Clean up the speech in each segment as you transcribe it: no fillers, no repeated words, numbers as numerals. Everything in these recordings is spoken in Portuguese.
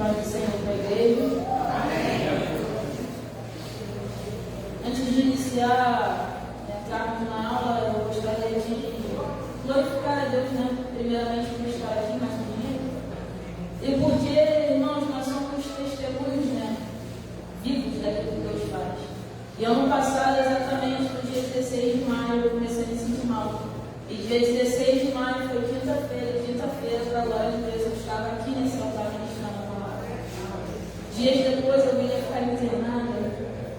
Paz do Senhor para a igreja. Antes de iniciar, entrarmos na aula, eu gostaria de glorificar a Deus, primeiramente por estar aqui mais um dia. E porque, irmãos, nós somos testemunhos, vivos daquilo que Deus faz. E ano passado, exatamente no dia 16 de maio, eu comecei a me sentir mal. E dia 16 de maio foi quinta-feira, para a glória de Deus, eu estava aqui nesse altar ministrando a palavra. Dias depois eu ia ficar internada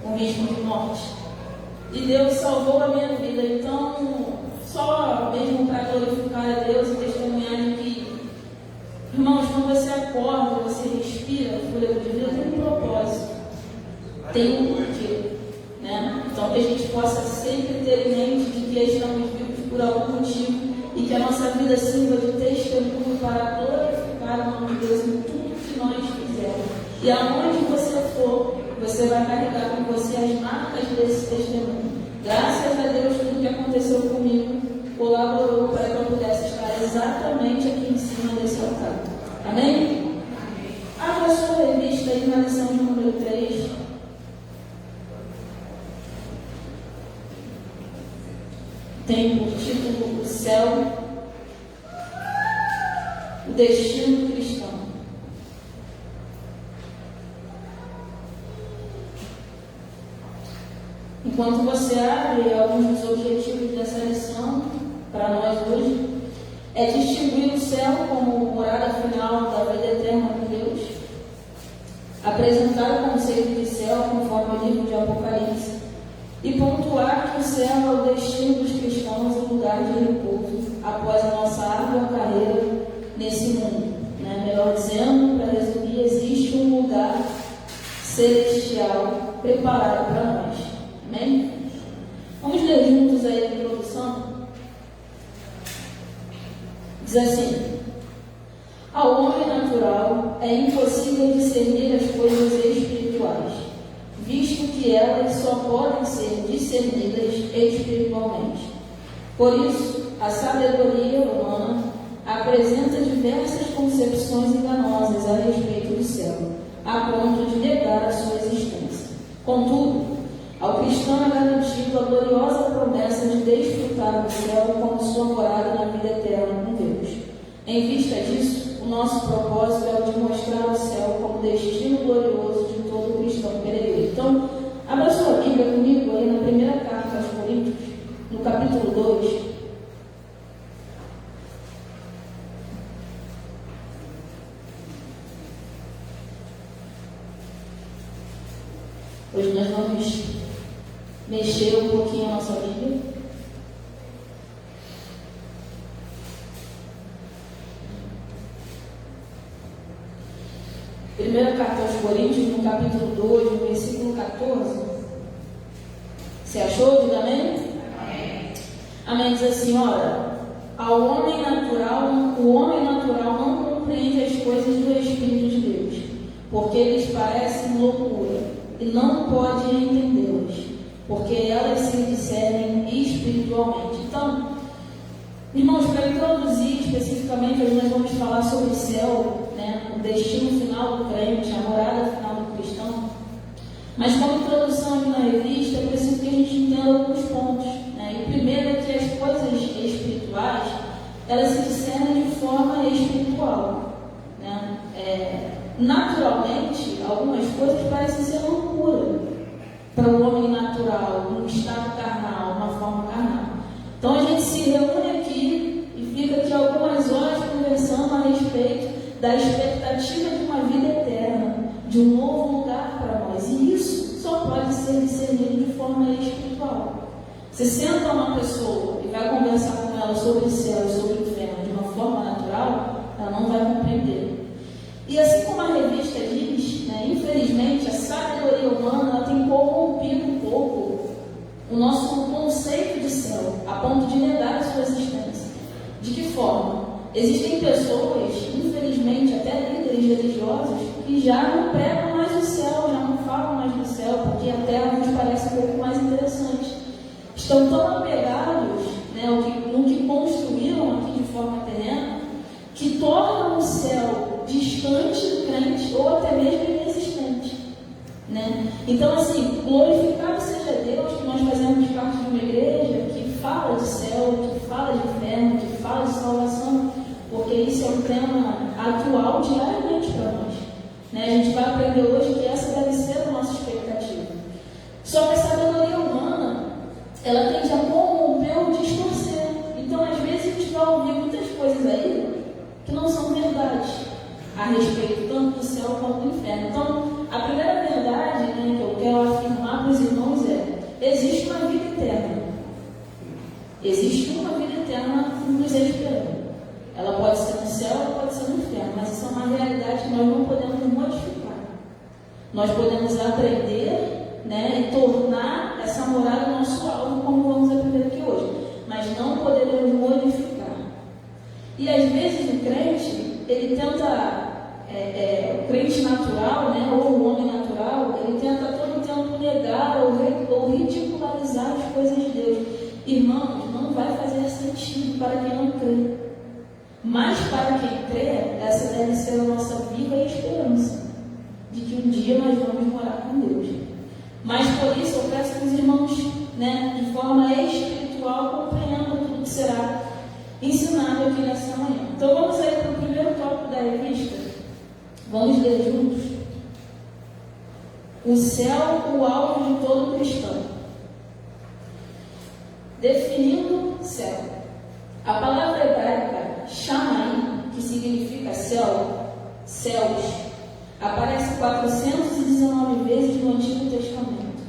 com risco de morte. E Deus salvou a minha vida. Então, só mesmo para glorificar a Deus e testemunhar de que, irmãos, quando você acorda, você respira o fôlego de vida, tem um propósito, tem um porquê. Então, que a gente possa sempre ter em mente de que estamos vivos por algum motivo e que a nossa vida sirva de testemunho para glorificar o nome de Deus em tudo que nós fizermos. E aonde você for, você vai carregar com você as marcas desse testemunho. Graças a Deus, tudo que aconteceu comigo colaborou para que eu pudesse estar exatamente aqui em cima desse altar. Amém? Abra a sua revista aí na lição de número 3. Tem por título o céu, o destino cristão. Enquanto você abre, alguns dos objetivos dessa lição para nós hoje é distinguir o céu como morada final da vida eterna com Deus, apresentar o conceito de céu conforme o livro de Apocalipse e pontuar que o céu é o destino dos cristãos e lugar de repouso após a nossa árdua carreira nesse mundo. Melhor dizendo, para resumir, existe um lugar celestial preparado para nós. Amém? Vamos ler juntos aí a introdução? Diz assim: ao homem natural é impossível discernir as coisas espirituais, visto que elas só podem ser discernidas espiritualmente. Por isso, a sabedoria humana apresenta diversas concepções enganosas a respeito do céu, a ponto de negar a sua existência. Contudo, ao cristão é garantido a gloriosa promessa de desfrutar do céu como sua morada na vida eterna com Deus. Em vista disso, o nosso propósito é o de mostrar o céu como destino glorioso de todo cristão peregrino. Então, abra sua Bíblia comigo aí na primeira carta aos Coríntios, no capítulo 2. Hoje nós vamos mexer um pouquinho a nossa Bíblia. Primeira carta aos Coríntios, no capítulo 2, no versículo 14. Você achou? Diga amém? Amém. Amém. Diz assim: ora, o homem natural não compreende as coisas do Espírito de Deus, porque lhes parecem loucura, e não pode entendê-las, porque elas se discernem espiritualmente. Então, irmãos, para introduzir especificamente, hoje nós vamos falar sobre o céu, o destino final do crente, a morada final do cristão. Mas como introdução aqui na revista, é preciso que a gente entenda alguns pontos. E o primeiro é que as coisas espirituais, elas se discernem de forma espiritual. Naturalmente, algumas coisas parecem ser loucura para o homem natural, num estado carnal, uma forma carnal. Então a gente se reúne aqui e fica aqui algumas horas conversando a respeito da expectativa de uma vida eterna, de um novo lugar para nós. E isso só pode ser discernido de forma espiritual. Você senta uma pessoa e vai conversar com ela sobre o céu e sobre o inferno de uma forma natural, ela não vai compreender. E assim como a revista diz, infelizmente, a sabedoria humana ela tem corrompido um pouco o nosso conceito de céu, a ponto de negar a sua existência. De que forma? Existem pessoas, infelizmente, até líderes religiosos, que já não pregam mais o céu, já não falam mais do céu, porque a terra nos parece um pouco mais interessante. Estão tão apegados no que construíram aqui de forma terrena, que tornam o céu distante do crente ou Então, assim, glorificado seja Deus que nós fazemos parte de uma igreja que fala de céu, que fala de inferno, que fala de salvação, porque isso é um tema atual diariamente para nós. Né? A gente vai aprender hoje que essa deve ser a nossa expectativa. Só que a sabedoria humana, ela tende a corromper ou distorcer. Então, às vezes, a gente vai ouvir muitas coisas aí que não são verdade a respeito tanto do céu quanto do inferno. Então, a primeira verdade, né, que eu quero afirmar para os irmãos existe uma vida eterna. Existe uma vida eterna nos esperando. Ela pode ser no céu, ela pode ser no inferno, mas isso é uma realidade que nós não podemos modificar. Nós podemos aprender, né, e tornar essa morada nosso alvo, como vamos aprender aqui hoje, mas não podemos modificar. E às vezes o crente, ele tenta, o crente natural, né, ou o homem natural, ele tenta a todo tempo negar ou ridicularizar as coisas de Deus. Irmãos, não vai fazer sentido para quem não crê. Mas para quem crê, essa deve ser a nossa viva esperança de que um dia nós vamos morar com Deus. Mas por isso eu peço que os irmãos, né, de forma espiritual, compreendam tudo que será ensinado aqui nessa manhã. Então vamos aí para o primeiro tópico da revista. Vamos ler juntos. O céu, o alvo de todo cristão. Definindo céu. A palavra hebraica Shammai, que significa céu, céus, aparece 419 vezes no Antigo Testamento.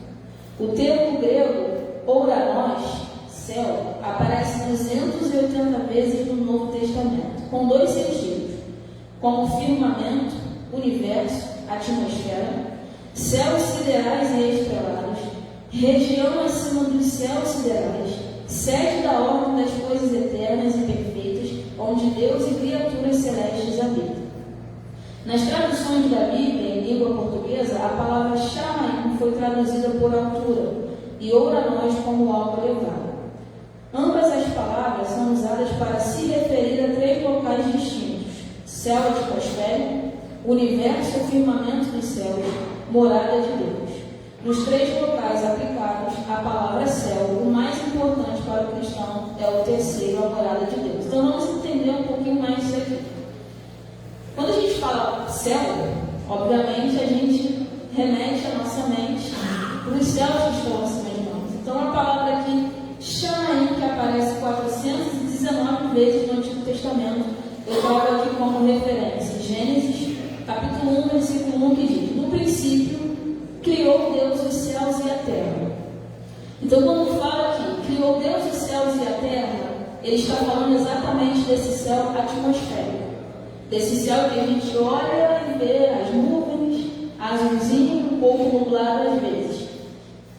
O termo grego ouranos, céu, aparece 280 vezes no Novo Testamento, com dois sentidos, como firmamento, universo, atmosfera, céus siderais e estrelados, região acima dos céus siderais, sede da ordem das coisas eternas e perfeitas, onde Deus e criaturas celestes habitam. Nas traduções da Bíblia em língua portuguesa, a palavra Shammai foi traduzida por altura e ouranos como algo elevado. Ambas as palavras são usadas para se referir a três locais distintos: céu atmosférico, universo ou firmamento dos céus, morada de Deus. Nos três locais aplicados, a palavra céu, o mais importante para o cristão é o terceiro, a morada de Deus. Então vamos entender um pouquinho mais isso aqui. Quando a gente fala céu, obviamente a gente remete a nossa mente para os céus que estão acima de nós. Então a palavra aqui, Shammai, que aparece 419 vezes no Antigo Testamento, eu trago aqui como referência Gênesis, capítulo 1, versículo 1, que diz: no princípio criou Deus os céus e a terra. Então, quando fala aqui, criou Deus os céus e a terra, ele está falando exatamente desse céu atmosférico. Desse céu que a gente olha e vê as nuvens, azulzinho, um pouco nublado às vezes.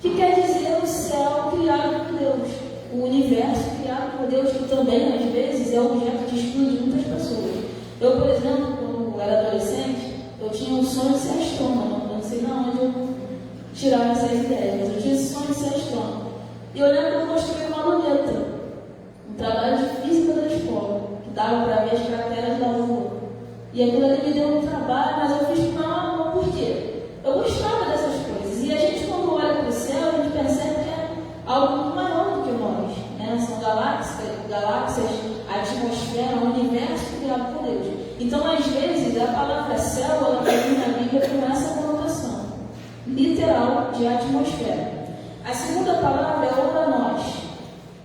Que quer dizer o céu criado por Deus, o universo criado por Deus, que também, às vezes, é objeto de estudo de muitas pessoas. Eu, por exemplo, quando era adolescente, eu tinha um sonho de ser astrônomo. Não sei de onde eu tirar essas ideias, mas eu tinha esse sonho de ser astrônomo. E eu lembro que eu construí uma luneta, um trabalho de física da escola, que dava para ver as crateras da Lua. E aquilo ali me deu um trabalho, mas eu fiz com amor. Por quê? Eu gostava dessas coisas. E a gente, quando olha para o céu, a gente percebe que é algo muito maior do que nós. Né? São galáxias, a atmosfera, o universo criado por Deus. Então, às vezes, a palavra céu, ela vem na Bíblia com essa conotação literal de atmosfera. A segunda palavra é ouranos,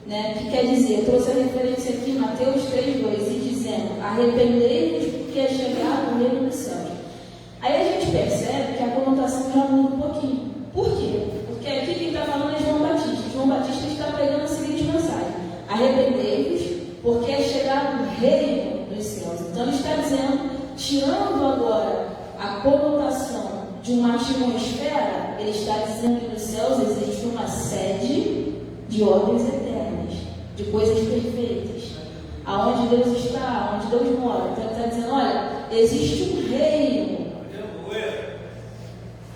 né, que quer dizer, trouxe a referência aqui em Mateus 3,2, e dizendo: arrependei-vos porque é chegado o reino dos céus. Aí a gente percebe que a conotação já muda um pouquinho. Por quê? Porque aqui quem está falando é João Batista. João Batista está pregando a seguinte mensagem: arrependei-vos porque é chegado o reino dos céus. Então ele está dizendo, tirando agora a conotação de uma atmosfera, ele está dizendo que nos céus existe uma sede de ordens eternas, de coisas perfeitas, aonde Deus está, onde Deus mora. Então ele está dizendo, olha, existe um reino.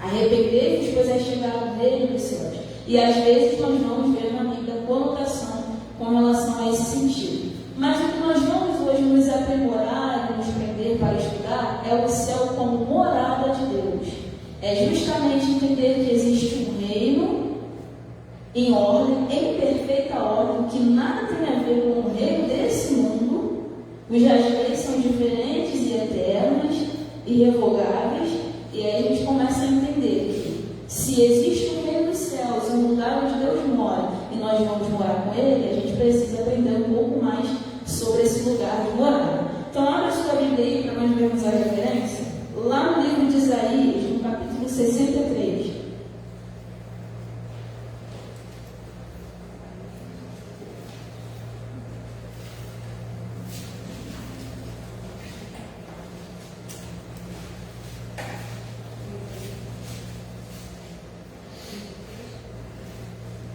Arrependei-vos, pois é chegado o reino dos céus. E às vezes nós vamos ver na Bíblia conotação com relação a esse sentido. Mas o que nós vamos hoje nos aprimorar e nos prender para estudar é o céu como morada de Deus. É é justamente entender que existe um reino em ordem, em perfeita ordem, que nada tem a ver com o reino desse mundo, cujas leis são diferentes e eternas, irrevogáveis, e aí a gente começa a entender que se existe o reino dos céus, um lugar onde Deus mora, e nós vamos morar com Ele, a gente precisa aprender um pouco mais sobre esse lugar de morar. Então, abra sua Bíblia aí para nós vermos a referência, lá no livro de Isaías, no capítulo 63.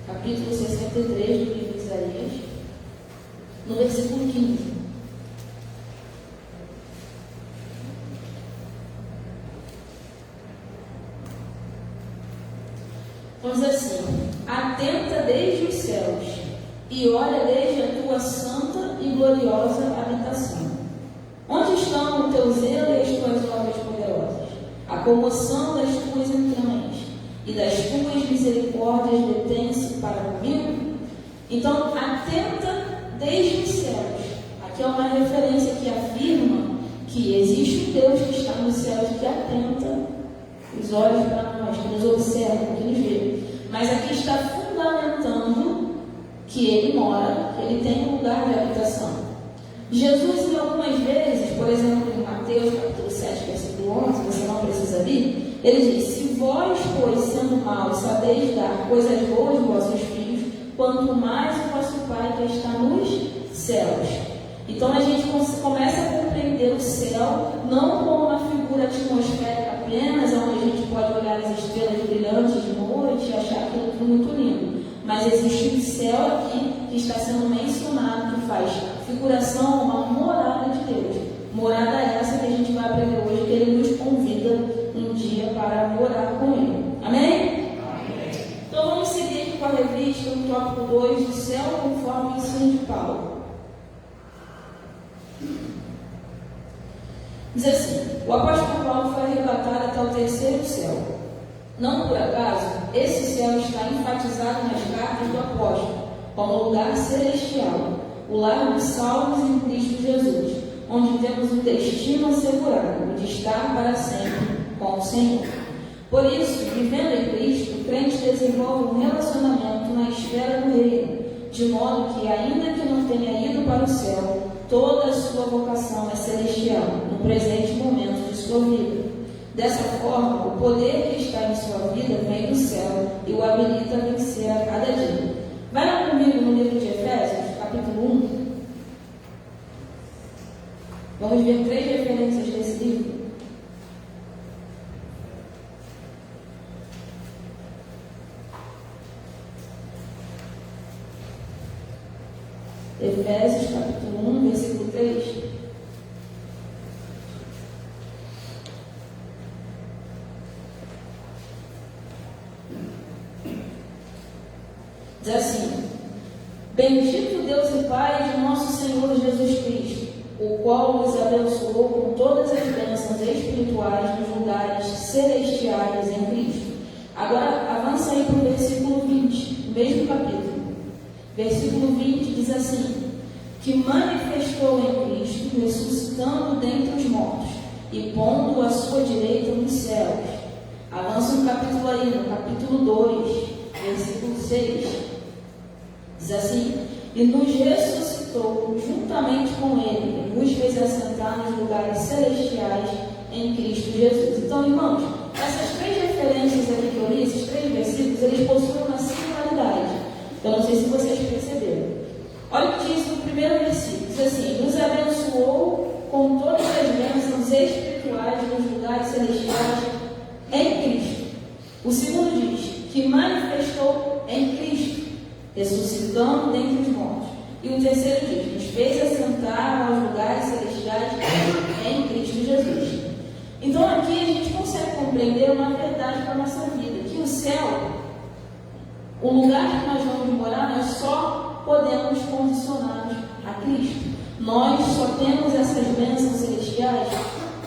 Capítulo 63 do livro de Isaías, no versículo 15. Então diz assim: atenta desde os céus e olha desde a tua santa e gloriosa habitação. Onde estão o teu zelo e as tuas obras poderosas? A comoção das tuas entranhas e das tuas misericórdias detém-se para comigo? Então, atenta desde os céus. Aqui é uma referência que afirma que existe um Deus que está nos céus e que atenta os olhos para nós, que nos observa, que nos vê. Mas aqui está fundamentando que Ele mora, que Ele tem um lugar de habitação. Jesus, em algumas vezes, por exemplo, em Mateus capítulo 7, versículo 11, você não precisa vir, ele diz: se vós, pois, sendo maus, sabeis dar coisas boas aos vossos filhos, quanto mais o vosso Pai que está nos céus. Então a gente começa a compreender o céu não como uma figura atmosférica apenas, onde a gente pode olhar as estrelas brilhantes de noite e achar aquilo tudo muito lindo. Mas existe um céu aqui que está sendo mencionado, que faz figuração a uma morada de Deus. Morada essa que a gente vai aprender hoje, que Ele nos convida um dia para morar com Ele. Amém? Amém. Então vamos seguir aqui com a revista, no tópico 2, do céu conforme o ensino de Paulo. Diz assim: o apóstolo Paulo foi arrebatado até o terceiro céu. Não por acaso, esse céu está enfatizado nas cartas do apóstolo como lugar celestial, o lar dos salvos em Cristo Jesus, onde temos um destino assegurado, de estar para sempre com o Senhor. Por isso, vivendo em Cristo, o crente desenvolve um relacionamento na esfera do reino, de modo que, ainda que não tenha ido para o céu, toda a sua vocação é celestial, no presente momento de sua vida. Dessa forma, o poder que está em sua vida vem do céu e o habilita a vencer a cada dia. Vai lá comigo no livro de Efésios, capítulo 1. Vamos ver 3 referências desse livro. Efésios, capítulo 1, versículo 3. Diz assim: bendito Deus e Pai de nosso Senhor Jesus Cristo, o qual nos abençoou com todas as bênçãos espirituais nos lugares celestiais em Cristo. Agora avança aí para o versículo 20, mesmo capítulo. Versículo 20 diz assim: que manifestou em Cristo, ressuscitando dentre os mortos e pondo à sua direita nos céus. Avança um capítulo aí, no capítulo 2, versículo 6. Diz assim: e nos ressuscitou juntamente com Ele, e nos fez assentar nos lugares celestiais em Cristo Jesus. Então, irmãos, essas 3 referências aqui que eu li, esses 3 versículos, eles possuem uma singularidade. Eu não sei se vocês perceberam. Olha o que diz no primeiro versículo. Diz assim: nos abençoou com todas as bênçãos espirituais nos lugares celestiais em Cristo. O segundo diz: que manifestou em Cristo, ressuscitando dentre os mortos. E o terceiro diz: nos fez assentar aos lugares celestiais em Cristo Jesus. Então aqui a gente consegue compreender uma verdade para a nossa vida, que o céu, o lugar que nós vamos morar, nós só podemos condicionados a Cristo. Nós só temos essas bênçãos celestiais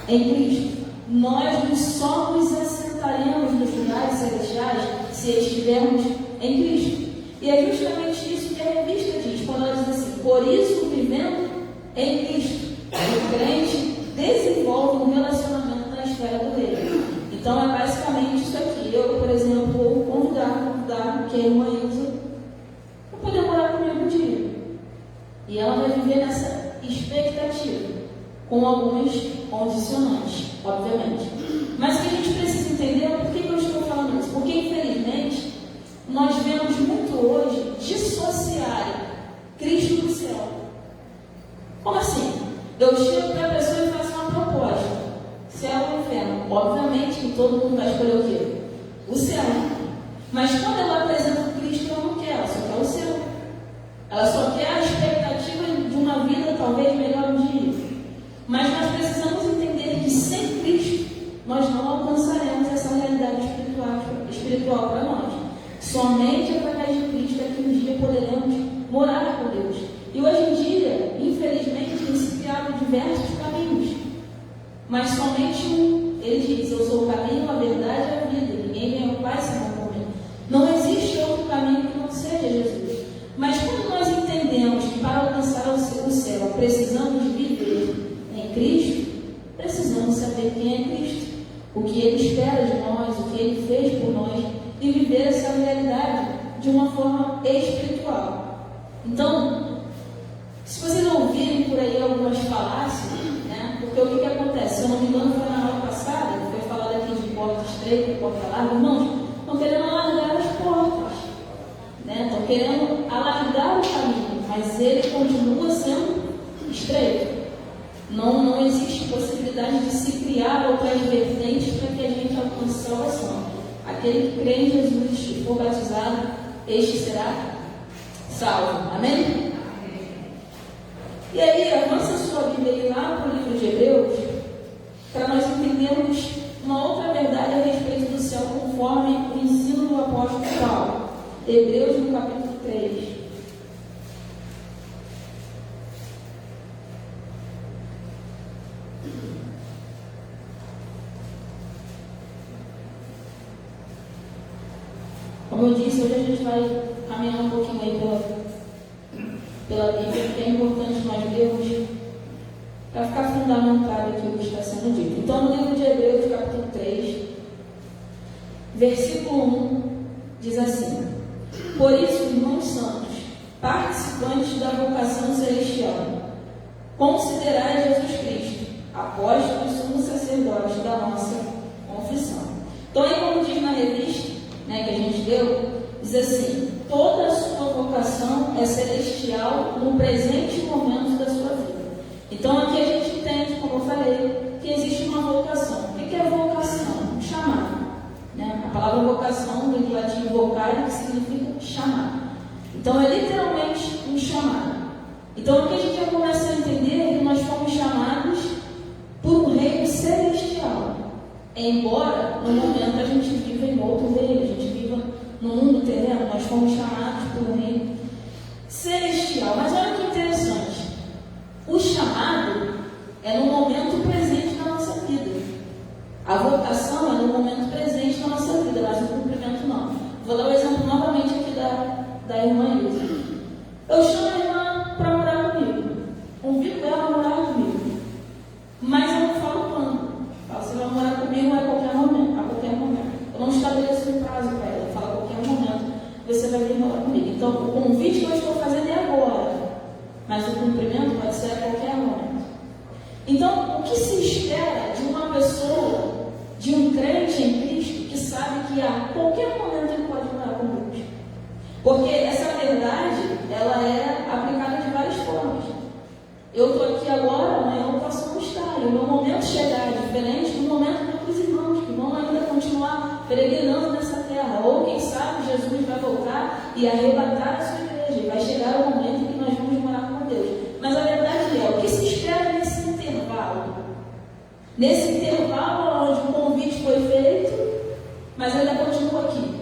em Cristo. Nós só nos assentamos assentaremos nos lugares celestiais se estivermos em Cristo. E é justamente isso que a revista diz, quando ela diz assim: por isso, vivendo em Cristo, o crente desenvolve um relacionamento na esfera do reino. Então é basicamente isso aqui. Eu, por exemplo, vou convidar que é a irmã Ilza para poder morar comigo um dia. E ela vai viver nessa expectativa, com alguns condicionantes, obviamente. Mas o que a gente precisa entender é por que eu estou falando isso. Porque, infelizmente, nós vemos muito hoje dissociarem Cristo do céu. Como assim? Eu chego para a pessoa e faço uma proposta: céu ou inferno? Obviamente que todo mundo vai escolher o quê? O céu. Mas quando ela apresenta o Cristo, ela não quer, ela só quer o céu. Ela só quer a expectativa de uma vida talvez melhor um dia. Mas nós precisamos entender que sem Cristo nós não alcançaremos essa realidade espiritual para nós. Somente através de Cristo é que um dia poderemos morar com Deus. E hoje em dia, infelizmente, tem se criado diversos caminhos. Mas somente um. Ele diz: eu sou o caminho, a verdade e a vida. Ninguém vem ao Pai senão por mim. Não existe outro caminho que não seja Jesus. Mas quando nós entendemos que para alcançar o céu precisamos viver em Cristo, precisamos saber quem é Cristo, o que Ele espera de nós, o que Ele fez por nós, e viver essa realidade de uma forma espiritual. Então, se vocês ouvirem por aí algumas falácias, né, porque o que acontece? Se eu não me engano, foi na aula passada, que foi falado aqui de porta estreita e porta larga, irmãos, estão querendo alargar as portas, né? Estão querendo alargar o caminho, mas ele continua sendo estreito. Não existe possibilidade de se criar outras vertentes para que a gente alcance salvação. Aquele que crê em Jesus e for batizado, este será salvo. Amém? E aí, avança sua Bíblia lá para o livro de Hebreus, para nós entendermos uma outra verdade a respeito do céu, conforme o ensino do apóstolo Paulo. Hebreus, no capítulo 3. Como eu disse, hoje a gente vai caminhar um pouquinho aí pela Bíblia, porque é importante nós lermos para ficar fundamentado aqui o que está sendo dito. Então, no livro de Hebreus, capítulo 3, versículo 1, diz assim: por isso, irmãos santos, participantes da vocação celestial, considerai Jesus Cristo, apóstolo e sumo sacerdote da nossa confissão. Então, aí como diz na revista, né, que a gente leu, diz assim: toda a sua vocação é celestial no presente momento da sua vida. Então aqui a gente entende, como eu falei, que existe uma vocação. O que é vocação? Um chamado, né? A palavra vocação vem do latim vocare, que significa chamar. Então é literalmente um chamado. Então aqui a gente já começa a entender que nós fomos chamados por um reino celestial. Embora no momento a gente viva em outro reino, a gente viva no mundo terreno, nós fomos chamados por um reino celestial. Mas olha que interessante, o chamado é no momento presente da nossa vida. A vocação é no momento presente da nossa vida, mas o cumprimento não. Vou dar o exemplo novamente aqui da irmã Ilza. Eu chamo a irmã para morar comigo, convido ela a morar comigo, mas eu não falo quando. Você vai morar comigo a qualquer momento. Eu não estabeleço um prazo para ela. Eu falo a qualquer momento você vai vir morar comigo. Então, o convite que eu estou fazendo é agora, mas o cumprimento pode ser a qualquer momento. Então, o que se espera de uma pessoa, de um crente em Cristo, que sabe que a qualquer momento ele pode morar com Deus? Porque essa verdade, ela é aplicada de várias formas. Eu estou aqui agora, amanhã eu posso não estar. E o meu momento chegar é diferente do momento de outros irmãos que vão ainda continuar peregrinando nessa terra. Ou quem sabe Jesus vai voltar e arrebatar a sua igreja. E vai chegar o momento em que nós vamos morar com Deus. Mas a verdade é, o que se espera nesse intervalo? Nesse intervalo onde o convite foi feito, mas ainda continua aqui.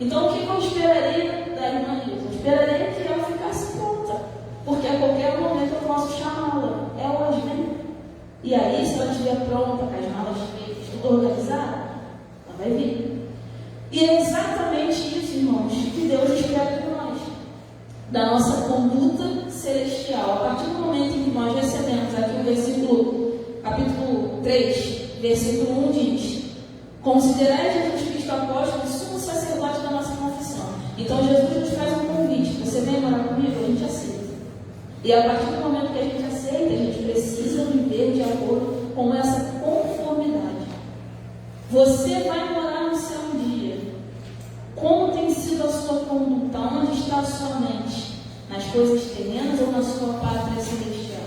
Então o que eu esperaria da irmã Ilza? Eu esperaria que ela ficasse pronta. Porque a qualquer momento eu posso chamá-la. É hoje, né? E aí, se ela estiver pronta, com as malas feitas, tudo organizado, vai vir. E é exatamente isso, irmãos, que Deus espera de nós, da nossa conduta celestial. A partir do momento em que nós recebemos aqui o versículo, capítulo 3, versículo 1 diz: considerai Jesus Cristo apóstolo e sumo sacerdote da nossa confissão. Então Jesus nos faz um convite: você vem morar comigo? A gente aceita. E a partir do momento que a gente aceita, a gente precisa viver de acordo com essa conformidade. Você vai morar no céu um dia. Como tem sido a sua conduta? Onde está a sua mente? Nas coisas terrenas ou na sua pátria celestial?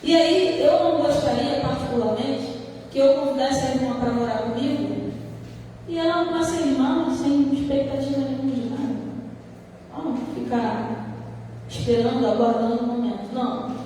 E aí, eu não gostaria particularmente que eu convidasse a irmã para morar comigo e ela não passe irmã sem expectativa nenhuma de nada. Vamos ficar esperando, aguardando o momento. Não.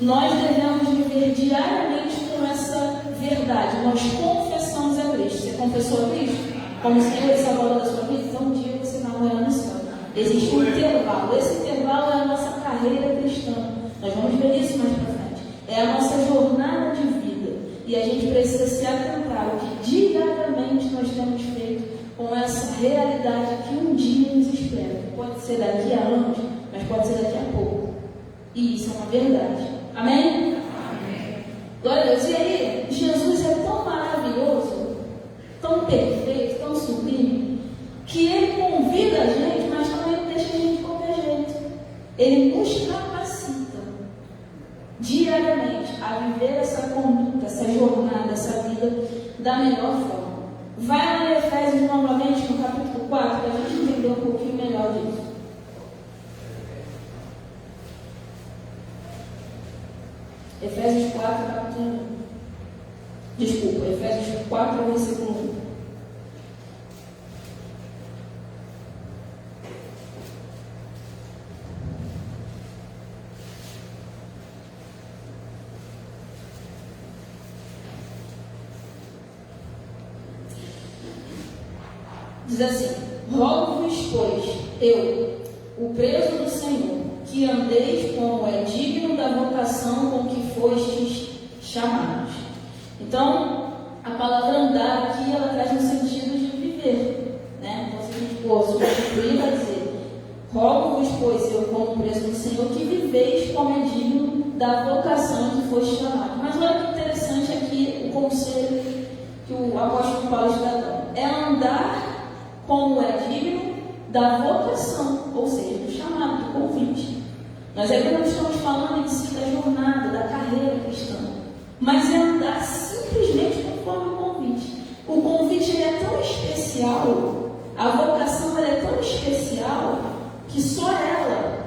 Nós devemos viver diariamente com essa verdade. Nós confessamos a Cristo. Você confessou a Cristo como Senhor e Salvador da sua vida? Então um dia você vai morar no céu. Existe um intervalo. Esse intervalo é a nossa carreira cristã. Nós vamos ver isso mais para frente. É a nossa jornada de vida. E a gente precisa se atentar ao que diariamente nós temos feito com essa realidade que um dia nos espera. Pode ser daqui a anos, mas pode ser daqui a pouco. E isso é uma verdade. Amém? Amém. Glória a Deus. E aí, Jesus é tão maravilhoso, tão perfeito, tão sublime, que Ele convida a gente, mas também não deixa a gente de qualquer jeito. Ele nos capacita diariamente a viver essa conduta, essa jornada, essa vida da melhor forma. Vai lá em Efésios novamente, no capítulo 4, para a gente entender um pouquinho melhor disso. Efésios 4, capítulo 1. Desculpa, Efésios 4, versículo 1. Diz assim: rogo-vos, pois, eu, o preso do Senhor, que andeis como é digno da vocação com que fostes chamados. Então, a palavra andar aqui, ela traz no sentido de viver, né? Então, se a gente for substituir, vai dizer: rogo-vos, pois, eu, como preso do Senhor, que viveis como é digno da vocação que fostes chamados. Mas olha que interessante aqui o conselho que o apóstolo Paulo está dando: é andar como é digno da vocação, ou seja, do chamado, do convite. Nós ainda não estamos falando em si da jornada, da carreira cristã, mas é andar simplesmente conforme o convite. O convite ele é tão especial, a vocação ela é tão especial, que só ela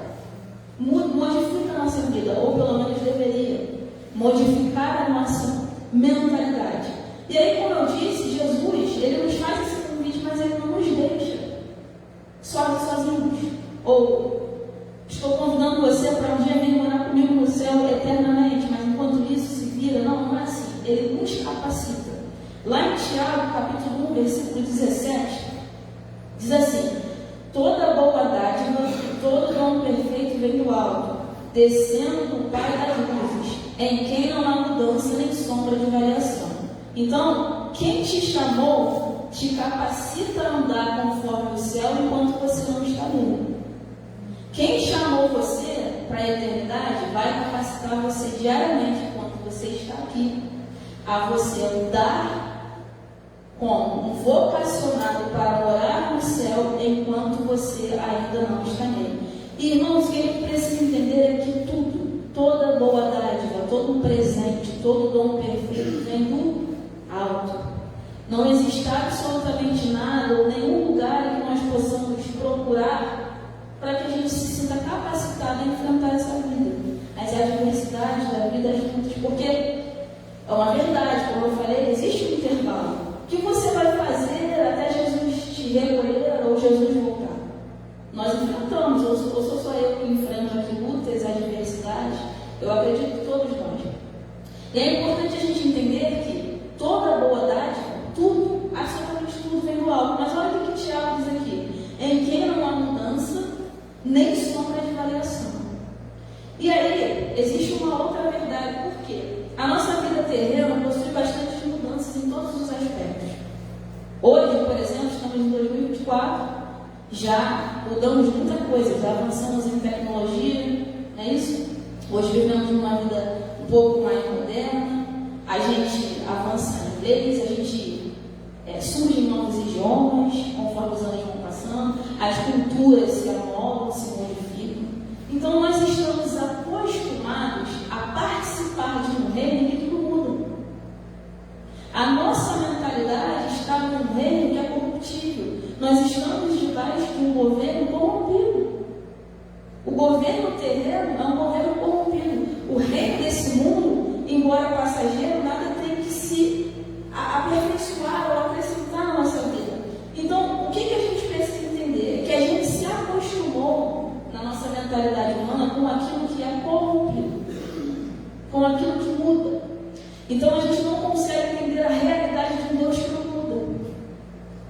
modifica a nossa vida, ou pelo menos deveria modificar a nossa mentalidade. E aí, como eu disse, Jesus, ele nos faz esse convite, mas ele não nos deixa sozinhos. Ou, estou convidando você para um dia vir morar comigo no céu eternamente, mas enquanto isso se vira. Não é assim. Ele nos capacita. Lá em Tiago, capítulo 1, versículo 17, diz assim: toda boa dádiva e todo dom perfeito vem do alto, descendo do Pai das luzes, em quem não há mudança nem sombra de variação. Então, quem te chamou te capacita a andar conforme o céu enquanto você não está nele. Quem chamou você para a eternidade vai capacitar você diariamente enquanto você está aqui, a você andar como um vocacionado para morar no céu enquanto você ainda não está nele. E, irmãos, o que a gente precisa entender é que tudo, toda boa dádiva, todo presente, todo dom perfeito vem do alto. Não existe absolutamente nada ou nenhum lugar em que nós possamos procurar para que a gente se sinta capacitado a enfrentar essa vida, as adversidades da vida juntas, porque é uma verdade, como eu falei, existe um intervalo. O que você vai fazer até Jesus te recolher ou Jesus voltar? Nós enfrentamos, ou sou só eu que enfrento aqui lutas, adversidades? Eu acredito que todos nós. E é importante a gente entender que toda boa dádiva, tudo, absolutamente tudo vem do alto. Mas olha o que Tiago diz aqui: em quem não há mudança, nem sombra de variação. E aí, existe uma outra verdade. Por quê? A nossa vida terrena possui bastante mudanças em todos os aspectos. já mudamos muita coisa, já avançamos em tecnologia, não é isso? Hoje vivemos uma vida um pouco mais moderna, a gente avança em inglês, a gente surgem novos idiomas, conforme os anos vão passando, as culturas se amoldam, se modificam. Então nós estamos acostumados a participar de um reino que tudo muda. A nossa mentalidade está num reino que é corruptível. Nós estamos debaixo de um governo corrompido. O governo terreno é um governo corrompido. O reino desse mundo, embora passageiro, nada tem que se aperfeiçoar ou acrescentar na nossa vida. Então, o que a gente precisa entender? É que a gente se acostumou na nossa mentalidade humana com aquilo que é corrompido, com aquilo que muda. Então, a gente não consegue entender a realidade de um Deus que não muda,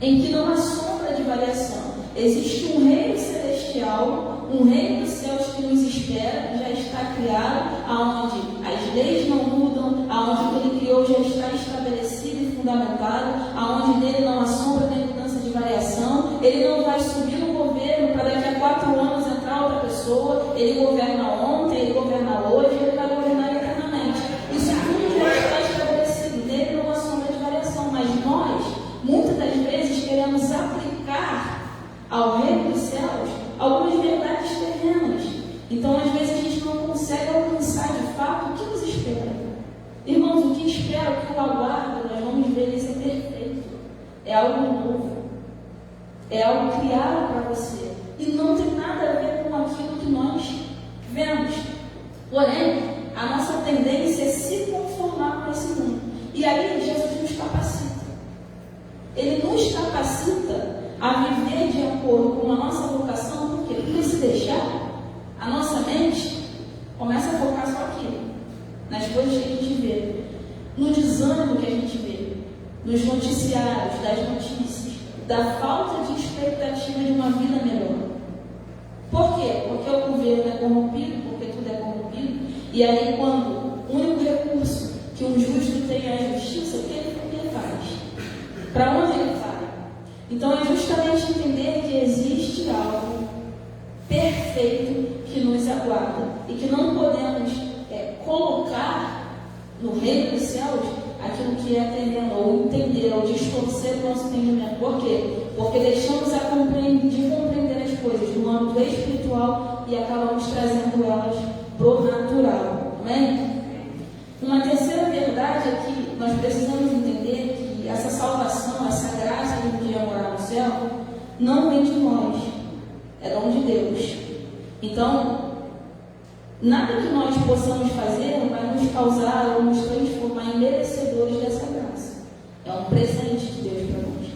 em que não há sombra de variação. Existe um reino celestial, um reino dos céus que nos espera, já está criado, aonde as leis não mudam, aonde o que ele criou já está estabelecido e fundamentado, aonde nele não há sombra nem mudança de variação. Ele não vai subir no governo para daqui a 4 anos entrar outra pessoa. Ele governa ontem, ele governa hoje, ele vai governar eternamente. Isso tudo já está estabelecido, nele não há sombra de variação, mas nós, muitas das vezes, queremos aplicar ao reino dos céus algumas verdades terrenas. Então, às vezes, a gente não consegue alcançar de fato o que nos espera. Irmãos, o que espera, o que o aguarda, nós vamos ver isso é perfeito. É algo novo. É algo criado para você. E não tem nada a ver com aquilo que nós vemos. Porém, a nossa tendência é se conformar com esse mundo. E aí, Jesus nos capacita. Ele nos capacita a viver de acordo com a nossa vocação. Por quê? Porque se deixar, a nossa mente começa a focar só aqui, nas coisas que a gente vê, no desânimo que a gente vê, nos noticiários, das notícias, da falta de expectativa de uma vida melhor. Por quê? Porque o governo é corrompido, porque tudo é corrompido, e aí quando o único recurso que um justo tem é a justiça, o que ele faz? Para onde ele vai? Então é justamente entender que existe algo perfeito que nos aguarda e que não podemos colocar no reino dos céus aquilo que é terreno, ou entender, ou distorcer o nosso entendimento. Por quê? Porque deixamos de compreender as coisas no âmbito espiritual e acabamos trazendo elas pro natural. Amém? Uma terceira verdade é que nós precisamos entender que essa salvação, essa graça de um dia morar no céu, não vem de nós, é dom de Deus. Então, nada que nós possamos fazer vai nos causar ou nos transformar em merecedores dessa graça. É um presente de Deus para nós.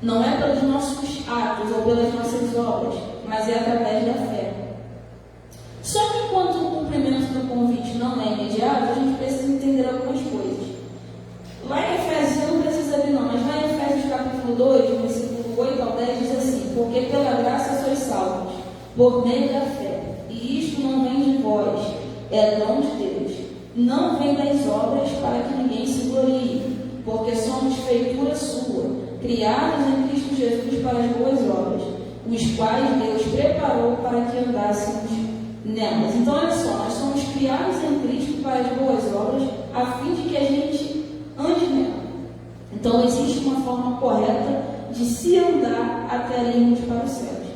Não é pelos nossos atos ou pelas nossas obras, mas é através da fé. Só que enquanto o cumprimento do convite não é imediato, a gente precisa entender algumas coisas. Lá em Efésios, não precisa abrir não, mas lá em Efésios capítulo 2, versículo 8 ao 10, diz assim: porque pela graça sois salvos, por meio da fé, e isto não vem de vós, é dom de Deus. Não vem das obras para que ninguém se glorie, porque somos feitura sua, criados em Cristo Jesus para as boas obras, os quais Deus preparou para que andássemos nelas. Então, olha só, nós somos criados em Cristo para as boas obras, a fim de que a gente ande nela. Então, existe uma forma correta de se andar até irmos para os céus.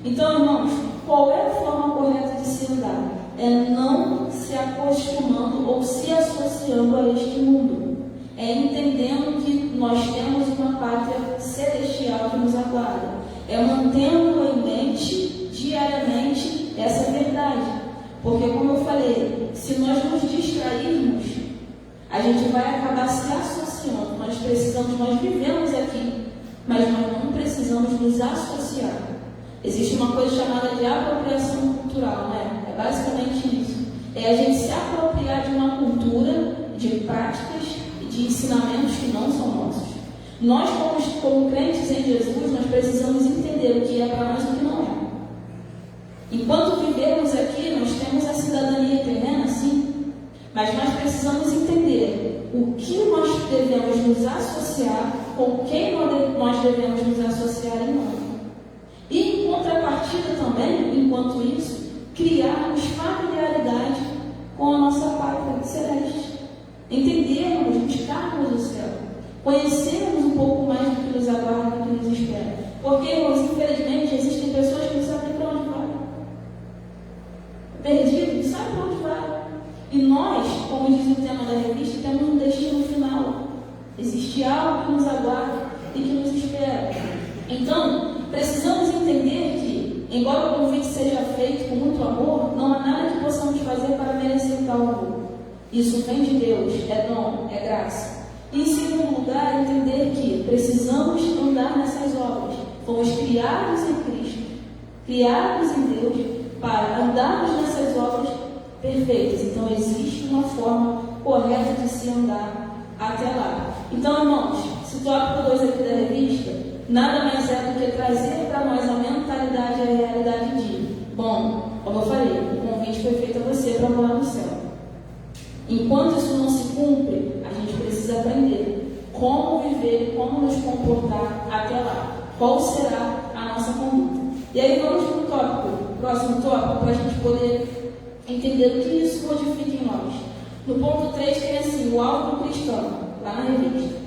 Então, irmãos, qual é a forma correta de se andar? É não se acostumando ou se associando a este mundo. É entendendo que nós temos uma pátria celestial que nos aguarda. É mantendo em mente diariamente essa verdade. Porque, como eu falei, se nós nos distrairmos, a gente vai acabar se associando. Nós vivemos aqui, mas nós não precisamos nos associar. Existe uma coisa chamada de apropriação cultural, né? É basicamente isso. É a gente se apropriar de uma cultura, de práticas e de ensinamentos que não são nossos. Nós, como crentes em Jesus, nós precisamos entender o que é para nós e o que não é. Enquanto vivemos aqui, nós temos a cidadania terrena, sim, mas nós precisamos entender o que nós devemos nos associar, com quem nós devemos nos associar em nome. E contrapartida também, enquanto isso, criarmos familiaridade com a nossa pátria celeste. Entendermos, buscarmos o céu, conhecermos um pouco mais do que nos aguarda, do que nos espera. Porque, irmãos, infelizmente, existem pessoas que não sabem para onde vai. Perdido, não sabe para onde vai. E nós, como diz o tema da revista, temos um destino final. Existe algo que nos aguarda e que nos espera. Então, precisamos entender que, embora o convite seja feito com muito amor, não há nada que possamos fazer para merecer tal amor. Isso vem de Deus, é dom, é graça. E, em segundo lugar, entender que precisamos andar nessas obras. Fomos criados em Cristo, criados em Deus, para andarmos nessas obras perfeitas. Então, existe uma forma correta de se andar até lá. Então, irmãos, se o tópico 2 aqui da revista nada mais é do que trazer para nós a mentalidade e a realidade de, bom, como eu falei, o convite foi feito a você para morar no céu. Enquanto isso não se cumpre, a gente precisa aprender como viver, como nos comportar até lá. Qual será a nossa conduta? E aí vamos para o próximo tópico, para a gente poder entender o que isso modifica em nós. No ponto 3 tem assim, o alvo do cristão, lá na revista.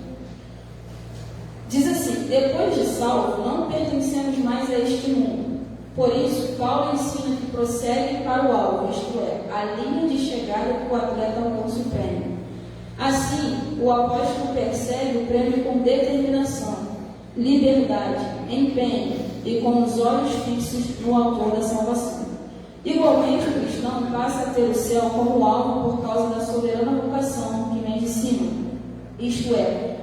Diz assim: depois de salvo, não pertencemos mais a este mundo. Por isso, Paulo ensina que prossegue para o alvo, isto é, a linha de chegada que o atleta alcança o prêmio. Assim, o apóstolo persegue o prêmio com determinação, liberdade, empenho e com os olhos fixos no autor da salvação. Igualmente, o cristão passa a ter o céu como alvo por causa da soberana vocação que vem de cima, isto é,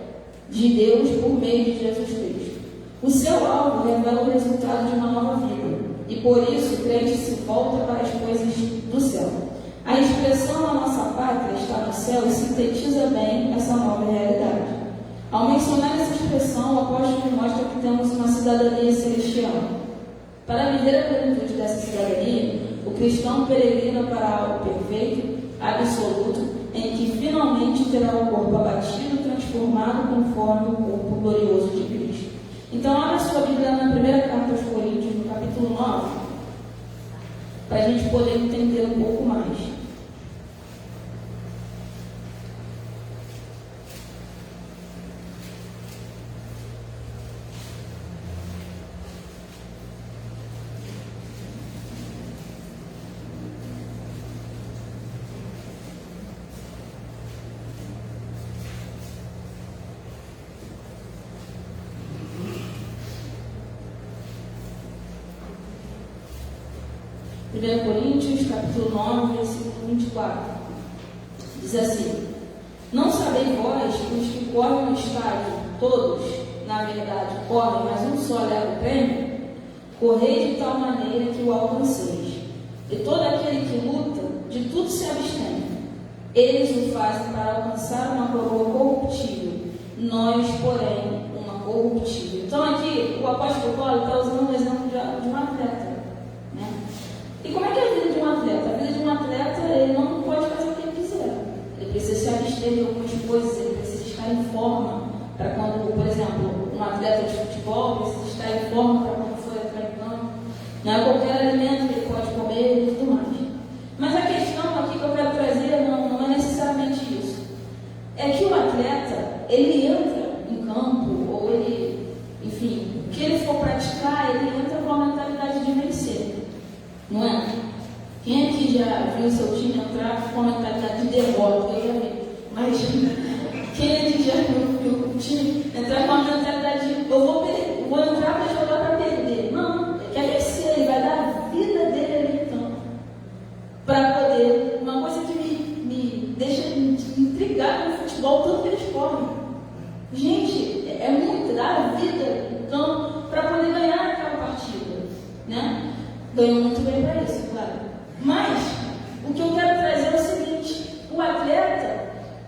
de Deus por meio de Jesus Cristo. O seu alvo revela o resultado de uma nova vida, e por isso o crente se volta para as coisas do céu. A expressão "a nossa pátria está no céu" sintetiza bem essa nova realidade. Ao mencionar essa expressão, o apóstolo mostra que temos uma cidadania celestial. Para viver a plenitude dessa cidadania, o cristão peregrina para algo perfeito, absoluto, em que finalmente terá o corpo abatido, transformado conforme o corpo glorioso de Cristo. Então, abra sua Bíblia na primeira carta aos Coríntios, no capítulo 9, para a gente poder entender um pouco mais. Coríntios, capítulo 9, versículo 24. Diz assim: não sabeis vós que os que correm no estádio, todos, na verdade, correm, mas um só leva o prêmio? Correi de tal maneira que o alcanceis. E todo aquele que luta, de tudo se abstém. Eles o fazem para alcançar uma coroa corruptível, nós, porém, uma corruptível. Então aqui, o apóstolo Paulo está usando um exemplo de um atleta. E como é que é a vida de um atleta? A vida de um atleta, ele não pode fazer o que ele quiser. Ele precisa se abster de algumas coisas, ele precisa estar em forma para quando, por exemplo, um atleta de futebol precisa estar em forma para quando for entrar em campo. Não é qualquer alimento que ele pode comer e tudo mais. Mas a questão aqui que eu quero trazer não é necessariamente isso. É que o atleta, ele entra em campo, ou ele, enfim, o que ele for praticar, ele entra com a mentalidade de vencer. Não é? Quem aqui já viu seu time entrar com a mentalidade de derrota? Eu já vi. Mas quem aqui já viu o time entrar com a mentalidade de eu vou entrar para jogar para perder? Não, ele quer vencer, ele vai dar a vida dele ali então. Para poder. Uma coisa que me deixa intrigado no futebol, tanto que eles correm. Gente, é muito dar a vida no campo para poder ganhar aquela partida. Né? Ganhou muito bem para isso, claro. Mas, o que eu quero trazer é o seguinte: o atleta,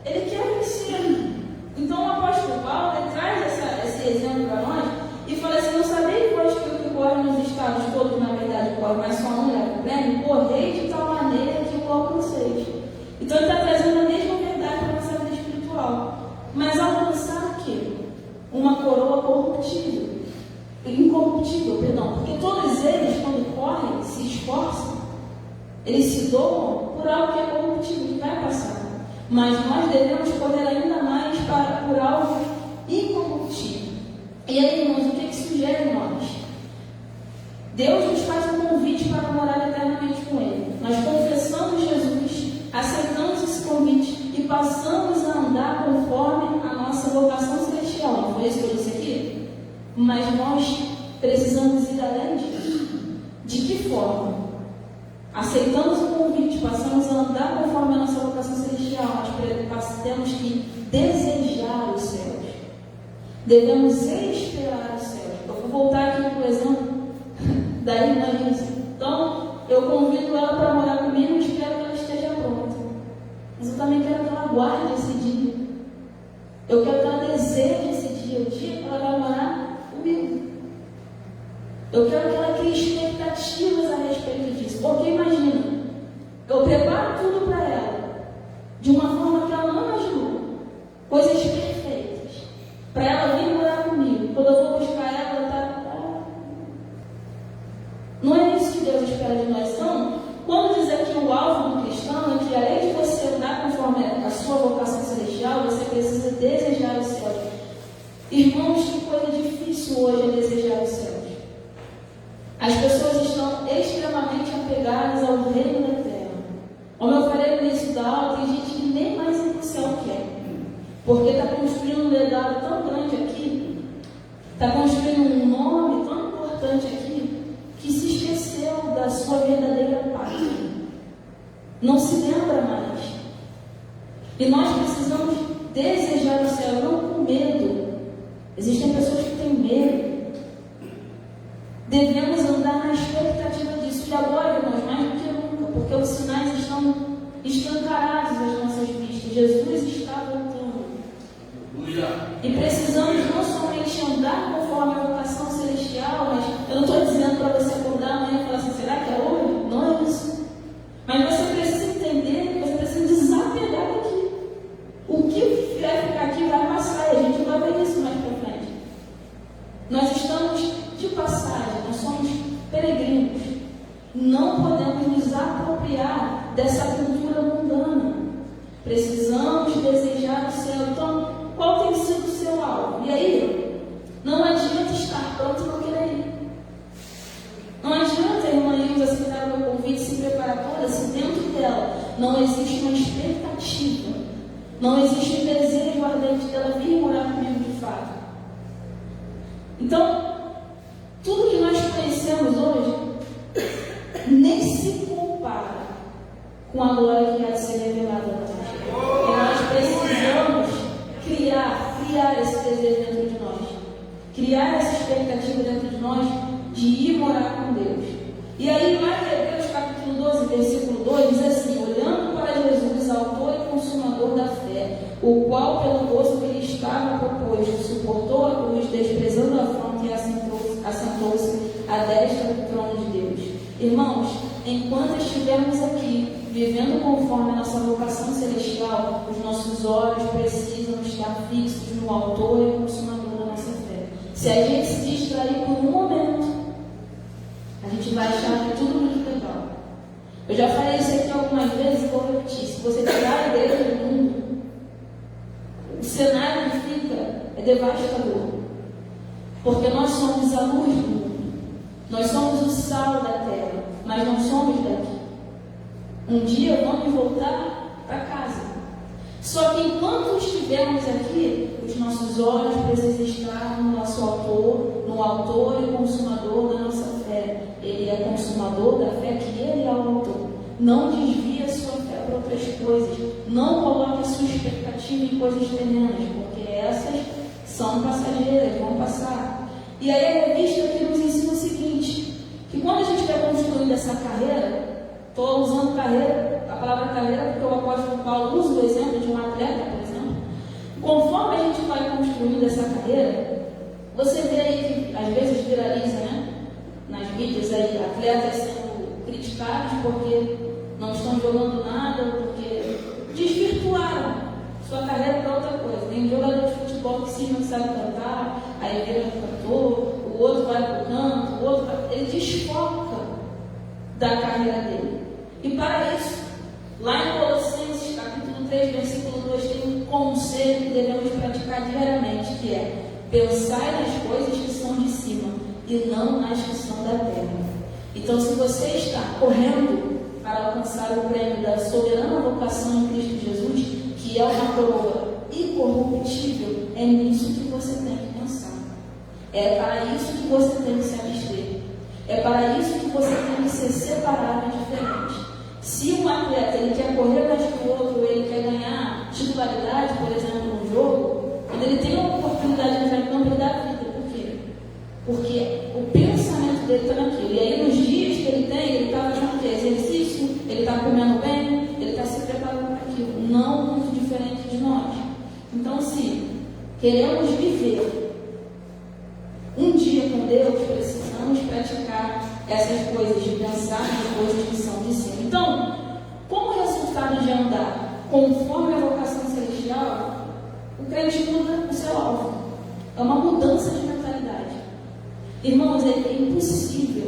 ele quer vencer. Então, o apóstolo Paulo traz esse exemplo para nós e fala assim: não sabeis vós que o que corre nos estados todos, na verdade, corre, mas só um leva o prêmio? Correi de tal maneira que o alcanceis. Então, ele está trazendo a mesma verdade para a nossa vida espiritual. Mas alcançar o quê? Uma coroa corruptível. incorruptível, perdão, porque todos eles, quando correm, se esforçam, eles se doam por algo que é corruptível, que vai passar. Mas nós devemos correr ainda mais por algo incorruptível. E aí, irmãos, o que sugere nós? Deus nos faz um convite para morar eternamente com Ele. Nós confessamos Jesus, aceitamos esse convite e passamos a andar conforme a nossa vocação celestial. Não foi isso que eu disse aqui? Mas nós precisamos ir além disso. De que forma? Aceitamos o convite, passamos a andar conforme a nossa vocação celestial. Nós temos que desejar os céus. Devemos esperar os céus. Eu vou voltar aqui para o exemplo da irmã Lisa. Então, eu convido ela para morar comigo e espero que ela esteja pronta. Mas eu também quero que ela guarde esse dia. Eu quero que ela deseje esse dia, o dia que ela vai morar comigo. Eu quero que ela crie expectativas a respeito disso. Porque imagina, eu preparo tudo para ela de uma forma que ela não imaginou. Coisas perfeitas. Para ela vir morar comigo. Quando eu vou buscar ela, ela está... Não é isso que Deus espera de nós. Então, quando diz aqui o alvo do cristão, é que além de você andar conforme a sua vocação celestial, você precisa desejar os céus. Irmãos, que coisa difícil hoje é desejar os céus. As pessoas estão extremamente apegadas ao reino da terra. Como eu falei no início da aula, tem gente que nem mais ir para o céu quer. Porque está construindo um legado tão grande aqui, está construindo um nome tão importante aqui, que se esqueceu da sua verdadeira pátria. Não se lembra mais. E nós precisamos desejar o céu, não com medo. Existem pessoas que têm medo. Devemos andar na expectativa disso. E agora, irmãos, mais do que nunca, porque os sinais estão escancarados às nossas vistas. Jesus está voltando. E precisamos não somente andar conforme a vocação celestial, mas eu não estou dizendo para você acordar amanhã e falar assim, será que é hoje? Não é isso. Mas você precisa entender, você precisa desapegar daqui. O que vai ficar aqui vai passar, e a gente vai ver isso mais para frente. Nós estamos de passagem, nós somos peregrinos. Não podemos nos apropriar dessa cultura mundana. Precisamos desejar o céu. Então, qual tem sido o seu alvo? E aí, não adianta estar pronto e não querer ir. Não adianta a irmã Ilza aceitar o meu convite, se preparar toda, se dentro dela não existe uma expectativa, não existe um desejo ardente dela vir morar comigo de fato. Então, tudo que nós conhecemos hoje nem se compara com a glória que há de ser revelada a nós. E nós precisamos criar esse desejo dentro de nós, criar essa expectativa dentro de nós de ir morar com Deus. E aí, lá em Hebreus capítulo 12, versículo 2, diz assim: olhando para Jesus, autor e consumador da fé, o qual pelo gozo que lhe estava proposto, suportou a cruz, desprezando a afronta e assentou-se à destra do trono de Deus. Irmãos, enquanto estivermos aqui, vivendo conforme a nossa vocação celestial, os nossos olhos precisam estar fixos no autor e consumador da nossa fé. Se a gente se distrair por um momento, a gente vai achar que tudo muito legal. Eu já falei isso aqui algumas vezes e vou repetir. Se você tirar a igreja do mundo, o cenário que fica é devastador. Porque nós somos a luz do mundo. Nós somos o sal da terra, mas não somos daqui. Um dia vamos voltar para casa. Só que enquanto estivermos aqui, os nossos olhos precisam estar no nosso autor, no autor e consumador da nossa fé. Ele é consumador da fé que ele é o autor. Não desvie a sua fé para outras coisas. Não coloque a sua expectativa em coisas terrenas, porque essas são passageiras, vão passar. E aí a revista aqui nos ensina o seguinte, que quando a gente estiver construindo essa carreira, estou usando carreira, a palavra carreira, porque o apóstolo Paulo usa o exemplo de um atleta, por exemplo. Conforme a gente vai construindo essa carreira, você vê aí que às vezes viraliza, né? Nas mídias aí, atletas sendo criticados porque não estão jogando nada, porque desvirtuaram sua carreira para outra coisa. Tem um jogador de futebol que sim não sabe cantar, aí vira cantor, o outro vai vai para o canto, o outro vai, ele desfoca da carreira dele. E para isso, lá em Colossenses, capítulo 3, versículo 2, tem um conselho que devemos praticar diariamente, que é: pensai nas coisas que são de cima e não nas que são da terra. Então, se você está correndo para alcançar o prêmio da soberana vocação em Cristo Jesus, que é uma coroa incorruptível, é nisso que você tem que pensar. É para isso que você tem que se abster. É para isso que você tem que ser separado e diferente. Se um atleta ele quer correr mais que o outro, ele quer ganhar titularidade, por exemplo, no jogo, quando ele tem uma oportunidade de entrar em campo, ele dá a vida. Por quê? Porque o pensamento dele está naquilo. E aí, nos dias que ele tem, ele está fazendo o quê? Exercício, ele está comendo bem, ele está se preparando para aquilo. Não muito diferente de nós. Então, se queremos viver um dia com Deus, precisamos praticar essas coisas, de pensar nas coisas que são de cima. Então, como resultado de andar conforme a vocação celestial, o crente muda o seu alvo. É uma mudança de mentalidade. Irmãos, é impossível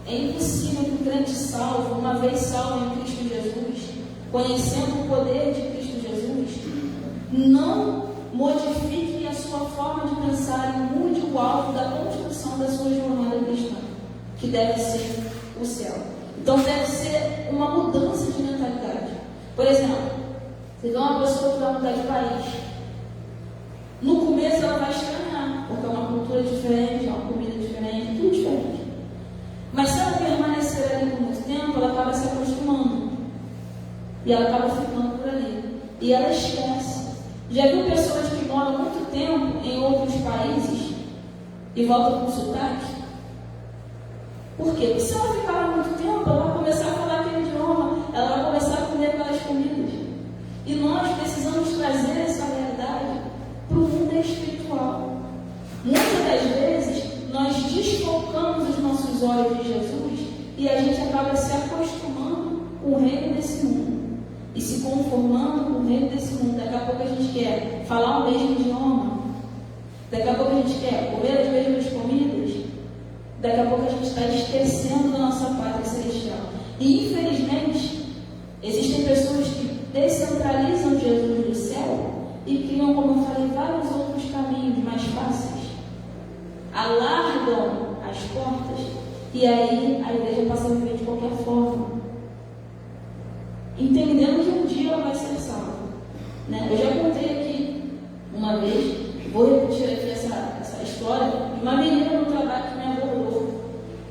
que o crente salvo, uma vez salvo em Cristo Jesus, conhecendo o poder de Cristo Jesus, não modifique a sua forma de pensar e mude o alvo da construção da sua jornada cristã, que deve ser o céu. Então deve ser uma mudança de mentalidade. Por exemplo, você vê uma pessoa que vai mudar de país. No começo ela vai estranhar, porque é uma cultura diferente, é uma comida diferente, tudo diferente. Mas se ela permanecer ali por muito tempo, ela acaba se acostumando. E ela acaba ficando por ali. E ela esquece. Já viu pessoas que moram muito tempo em outros países e voltam com sotaque? Por quê? Porque se ela ficar lá muito tempo, ela vai começar a falar aquele idioma, ela vai começar a comer aquelas comidas. E nós precisamos trazer essa realidade para o mundo espiritual. Muitas das vezes, nós desfocamos os nossos olhos de Jesus e a gente acaba se acostumando com o reino desse mundo. E se conformando com o reino desse mundo. Daqui a pouco a gente quer falar o mesmo idioma. Daqui a pouco a gente quer comer as mesmas comidas. Daqui a pouco a gente está esquecendo da nossa pátria celestial. E infelizmente, existem pessoas que descentralizam Jesus do céu e criam, como eu falei, vários outros caminhos mais fáceis. Alargam as portas e aí a igreja passa a viver de qualquer forma, entendendo que um dia ela vai ser salva. Né? Eu já contei aqui uma vez, vou repetir aqui essa história, de uma menina no trabalho que me abordou,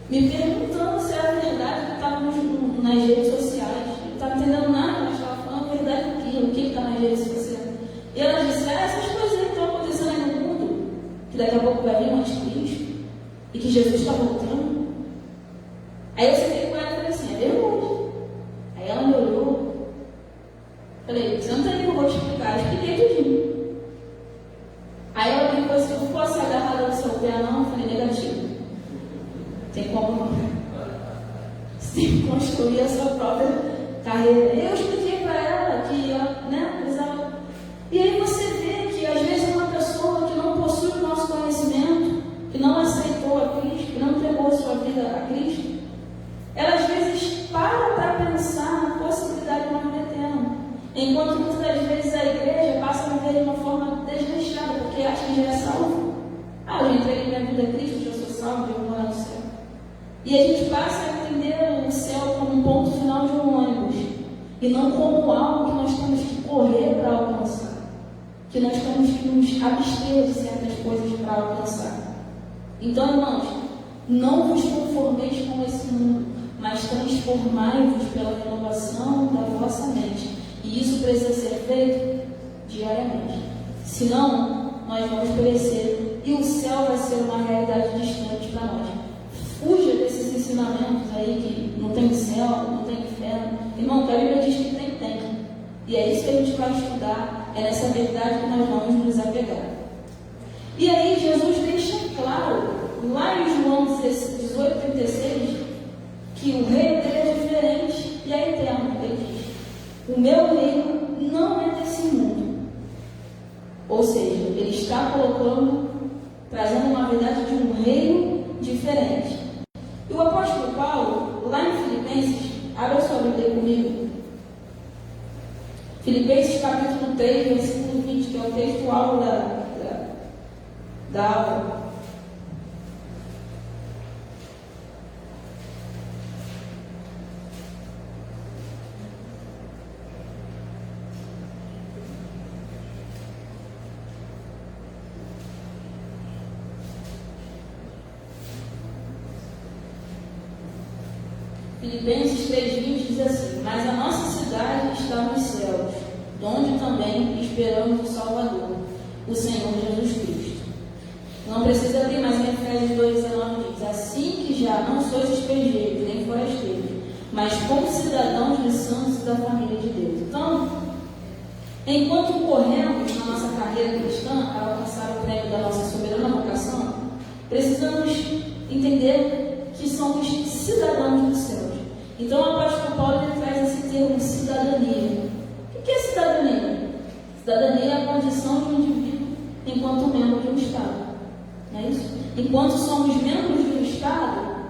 me perguntando se era verdade que estava nas redes sociais. Eu não estava entendendo nada, mas estava falando a verdade o que está nas redes sociais. E ela disse: essas coisas que estão acontecendo aí no mundo, que daqui a pouco vai vir um anticristo, e que Jesus está voltando. Aí eu sentei com ela e falei assim: é verdade. Aí ela me olhou, falei: senta aí que eu vou te explicar. Eu expliquei tudinho. Aí ela brincou assim: não posso ser agarrada no seu pé não? Eu falei: negativo. Tem como não. Você tem que construir a sua própria carreira. Eu expliquei para ela que ela precisava. E aí você vê que às vezes uma pessoa que não possui o nosso conhecimento, que não aceitou a Cristo, que não entregou a sua vida a Cristo, ela às vezes para pensar na possibilidade de uma vida eterna, enquanto muitas das vezes a igreja passa a viver de uma forma desleixada, porque acha que já é salvo. Eu já entreguei minha vida a Cristo, já sou salvo, já vou morar no céu. E a gente passa a entender o céu como um ponto final de um ônibus, e não como algo que nós temos que correr para alcançar, que nós temos que nos abster de certas coisas para alcançar. Então, irmãos, não vos conformeis com esse mundo, mas transformai-vos pela renovação da vossa mente. E isso precisa ser feito diariamente. Senão, nós vamos perecer e o céu vai ser uma realidade distante para nós. Fuja desses ensinamentos aí que não tem céu, não tem inferno. Irmão, que a Bíblia diz que tem. E é isso que a gente vai estudar, é nessa verdade que nós vamos nos apegar. E aí Jesus deixa claro, lá em João 18:36, que o reino dele é diferente e é eterno. Ele diz: o meu reino não é desse mundo. Ou seja, ele está trazendo uma verdade de um reino diferente. E o apóstolo Paulo, lá em Filipenses, abra sua Bíblia comigo. Filipenses capítulo 3, versículo 20, que é o texto-alvo da aula. Filipenses 3,20 diz assim: mas a nossa cidade está nos céus, de onde também esperamos o Salvador, o Senhor Jesus Cristo. Não precisa abrir, mas em Efésios 2,19 diz: assim que já não sois estrangeiros nem forasteiros, mas como cidadãos dos santos e da família de Deus. Então, enquanto corremos na nossa carreira cristã para alcançar o prêmio da nossa soberana vocação, precisamos entender que somos cidadãos dos céus. Então, o apóstolo Paulo traz esse termo cidadania. O que é cidadania? Cidadania é a condição de um indivíduo enquanto membro de um Estado. Não é isso? Enquanto somos membros de um Estado,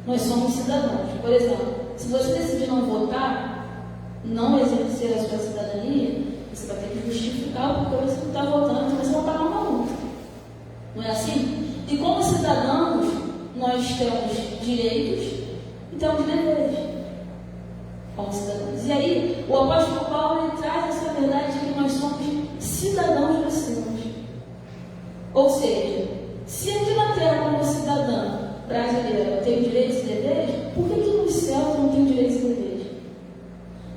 nós somos cidadãos. Por exemplo, se você decidir não votar, não exercer a sua cidadania, você vai ter que justificar porque você não está votando, então você vai pagar uma multa. Não é assim? E como cidadãos, nós temos direitos e temos deveres como cidadãos. E aí, o apóstolo Paulo ele traz essa verdade de que nós somos cidadãos dos céus. Ou seja, se aqui na terra, como cidadã brasileira, eu tenho direitos e deveres, por que aqui nos céus eu não tenho direitos e deveres?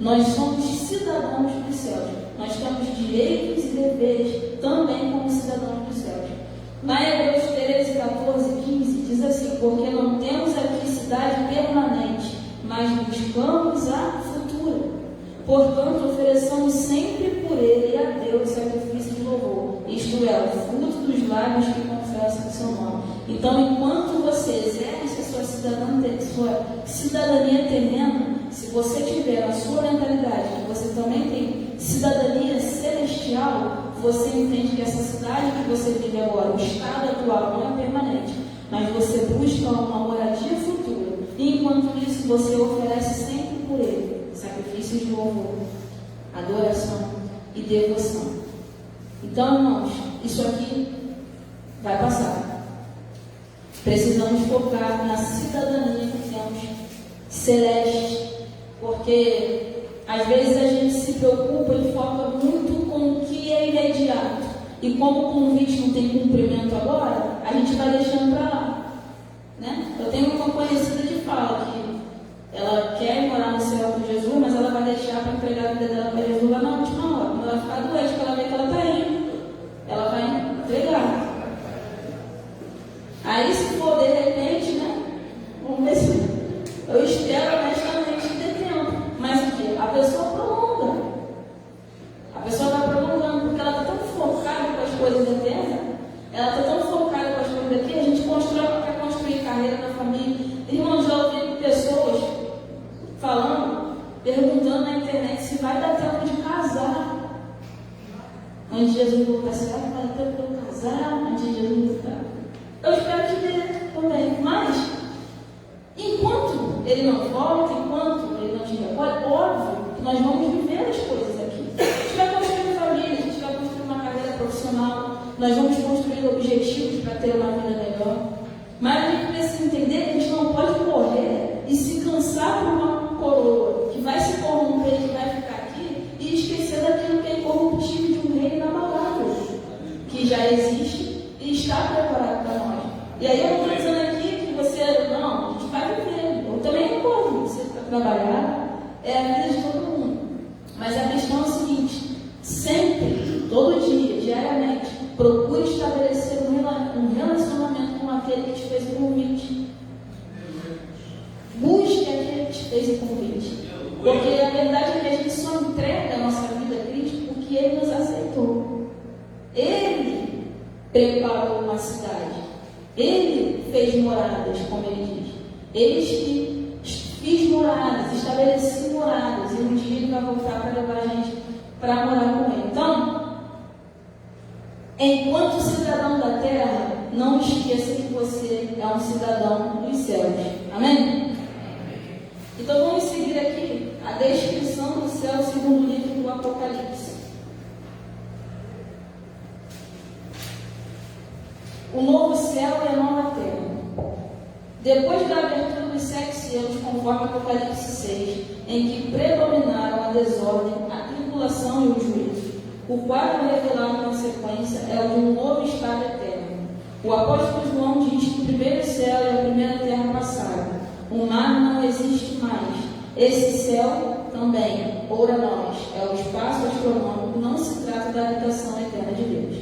Nós somos cidadãos dos céus. Nós temos direitos e deveres também como cidadãos dos céus. Na Hebreus 13, 14, 15, diz assim: porque não temos aqui cidade permanente, mas buscamos a futura. Portanto, ofereçamos sempre por ele e a Deus sacrifício de louvor, isto é, o fruto dos lábios que confessam o seu nome. Então, enquanto você exerce a sua cidadania terrena, se você tiver na sua mentalidade que você também tem cidadania celestial, você entende que essa cidade que você vive agora, o estado atual, não é permanente, mas você busca uma moradia futura. E enquanto isso, você oferece sempre por ele sacrifícios de louvor, adoração e devoção. Então, irmãos, isso aqui vai passar. Precisamos focar na cidadania que temos celeste, porque às vezes a gente se preocupa e foca muito com o que é imediato. E como o convite não tem cumprimento agora, a gente vai deixando para lá. Né? Eu tenho uma conhecida que fala que ela quer morar no céu com Jesus, mas ela vai deixar para entregar a vida dela para Jesus lá na última hora. Quando ela ficar doente, porque ela vê que ela está indo, ela vai entregar. Aí, se for de repente, né? Vamos ver se eu espero honestamente ter tempo. Mas o que? A pessoa prolonga. A pessoa vai prolongando, porque ela está tão focada com as coisas da terra, ela está tão focada com as coisas daqui, a gente quer construir carreira na família. Irmãos, já ouvi pessoas falando, perguntando na internet se vai dar tempo de casar antes de Jesus voltar. Será que vai dar tempo de eu casar antes de Jesus voltar? Eu espero que dê também, mas enquanto ele não volta, enquanto ele não te recolhe, óbvio que nós vamos viver as coisas aqui. A gente vai construir família, a gente vai construir uma carreira profissional, nós vamos construir objetivos para ter uma vida melhor. Mas a gente precisa entender que a gente não pode correr e se cansar por uma coroa que vai se corromper, que vai ficar aqui, e esquecer daquilo que é incorruptível de um reino inabalável, que já existe e está preparado para nós. E aí eu não estou dizendo aqui que você, não, a gente vai viver. Eu também recordo, você para trabalhar, é a vida de todo mundo. Mas a questão é o seguinte: sempre, todo dia, diariamente, procure estabelecer um relacionamento com aquele que te fez o convite. Busque aquele que te fez o convite. Porque a verdade é que a gente só entrega a nossa vida a Cristo porque Ele nos aceitou. Ele preparou uma cidade. Ele fez moradas, como Ele diz. Eles que fiz moradas, estabeleci moradas. E um dia Ele vai voltar para levar a gente para morar com Ele. Então, enquanto cidadão da terra, não esqueça que você é um cidadão dos céus. Amém? Então vamos seguir aqui a descrição do céu segundo o livro do Apocalipse. O novo céu e a nova terra. Depois da abertura dos 7 selos, conforme Apocalipse 6, em que predominaram a desordem, a tribulação e o juízo, o quadro revelado na sequência é o de um novo estado eterno. O apóstolo João diz que o primeiro céu e a primeira terra passaram. O mar não existe mais. Esse céu também, ora nós, é o espaço astronômico, não se trata da habitação eterna de Deus.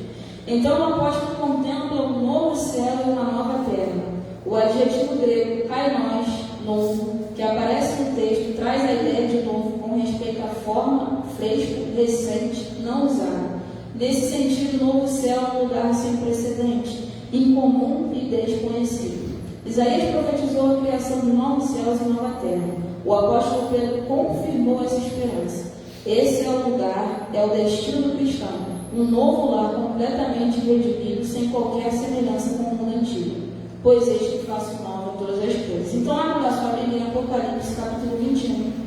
Então o apóstolo contempla um novo céu e uma nova terra. O adjetivo grego kainos, novo, que aparece no texto, traz a ideia de novo com respeito à forma, fresco, recente, não usada. Nesse sentido, o novo céu é um lugar sem precedente, incomum e desconhecido. Isaías profetizou a criação de novos céus e nova terra. O apóstolo Pedro confirmou essa esperança. Esse é o lugar, é o destino do cristão, um novo lar completamente redimido, sem qualquer semelhança com o mundo antigo. Pois este faço nova todas as coisas. Então, abra lá sua Bíblia em Apocalipse, capítulo 21.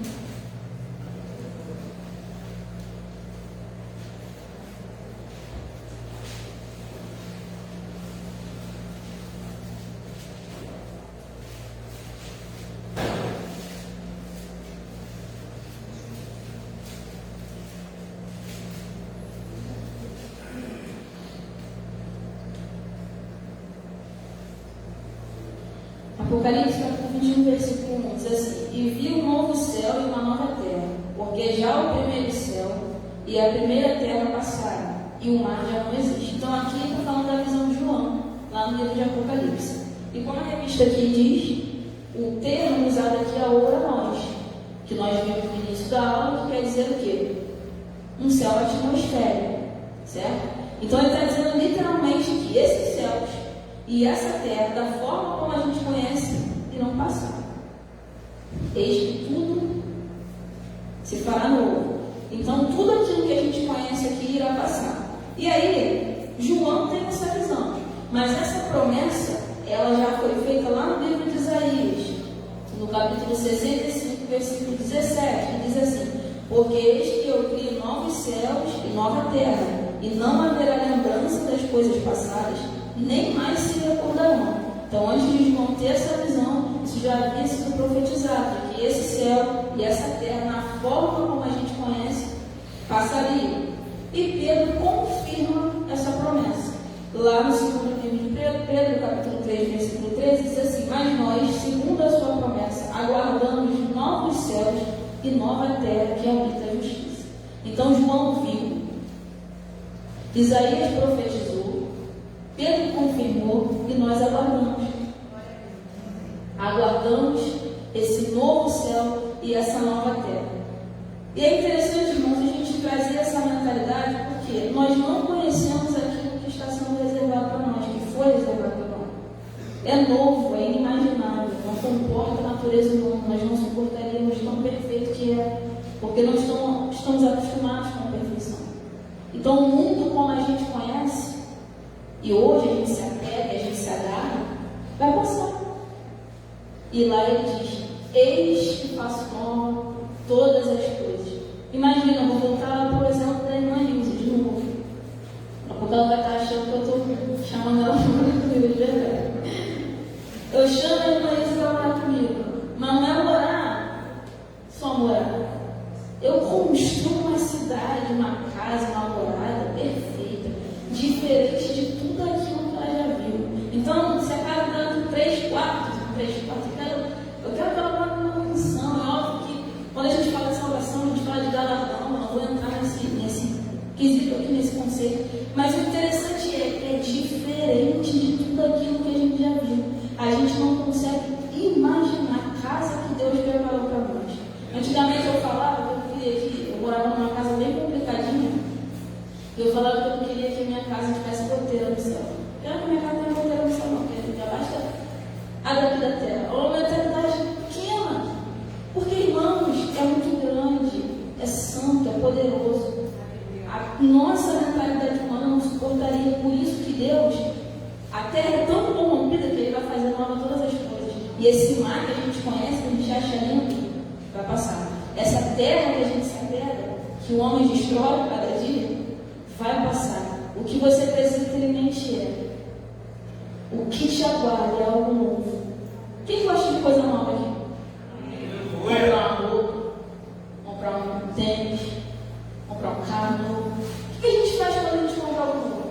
Apocalipse capítulo 21, versículo 1 diz assim: E vi um novo céu e uma nova terra, porque já o primeiro céu e a primeira terra passaram, e o mar já não existe. Então aqui está falando da visão de João, lá no livro de Apocalipse. E como a revista aqui diz, o termo usado aqui é ora nós, que nós vimos no início da aula, que quer dizer o quê? Um céu atmosférico, certo? Então ele está dizendo literalmente que esses céus e essa terra, da forma como a gente conhece, irão passar. Eis que tudo se fará novo. Então, tudo aquilo que a gente conhece aqui irá passar. E aí, João tem essa visão. Mas essa promessa, ela já foi feita lá no livro de Isaías, no capítulo 65, versículo 17, que diz assim: Porque eis que eu crio novos céus e nova terra, e não haverá lembrança das coisas passadas, nem mais se recordarão. Então, antes de João ter essa visão, isso já havia sido profetizado, que esse céu e essa terra, na forma como a gente conhece, passaria. E Pedro confirma essa promessa. Lá no segundo livro de Pedro, capítulo 3, versículo 13, diz assim: Mas nós, segundo a sua promessa, aguardamos novos céus e nova terra que habita a justiça. Então, João viu, Isaías profetizou, Pedro confirmou e nós aguardamos. Aguardamos esse novo céu e essa nova terra. E é interessante, irmãos, a gente trazer essa mentalidade, porque nós não conhecemos aquilo que está sendo reservado para nós, que foi reservado para nós. É novo, é inimaginável, não comporta a natureza humana, nós não suportaríamos tão perfeito que é, porque não estamos acostumados com a perfeição. Então, o mundo como a gente conhece, e hoje a gente se apega, a gente se agarra, vai passar. E lá ele diz: Eis que faço nova todas as coisas. Imagina, eu vou voltar, por exemplo, da irmã Ilse de novo. Porque ela vai estar achando que eu estou chamando ela comigo de verdade. Eu chamo a irmã Ilse para orar comigo. Mas não é orar, só morar. Eu construo uma cidade, uma casa, uma morada perfeita, diferente de tudo aquilo que ela já viu. Então, se a casa dando 3 quartos, eu quero que ela vá numa mansão. É óbvio que quando a gente fala de salvação, a gente fala de galardão. Eu não vou entrar nesse quesito aqui, nesse conceito. Mas o interessante é que é diferente de tudo aquilo que a gente já viu. A gente não consegue terra é tão corrompida que ele vai fazer nova todas as coisas. E esse mar que a gente conhece, que a gente acha lindo, vai passar. Essa terra que a gente se apega, que o homem destrói cada dia, vai passar. O que você precisa ter em mente é: o que te aguarda é algo novo. Quem gosta de coisa nova aqui? Comprar uma roupa, comprar um tênis, comprar um carro novo. O que a gente faz quando a gente compra algo novo?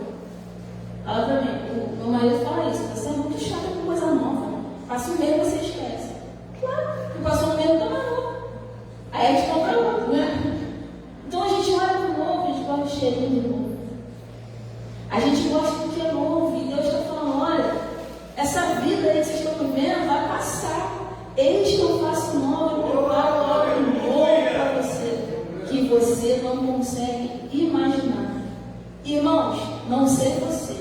Fala pra mim, o meu marido fala isso: você é muito chato com coisa nova. Passa um mês e você esquece. Claro, e passou um mês e toma novo. Aí a gente compra outro, né? Então a gente olha pro novo, a gente gosta de cheirinho de novo. A gente gosta do que é novo, e Deus está falando: olha, essa vida aí que vocês estão vivendo vai passar. Eis que eu faço nova e preparo algo novo para você, que você não consegue imaginar. Irmãos, não sei você,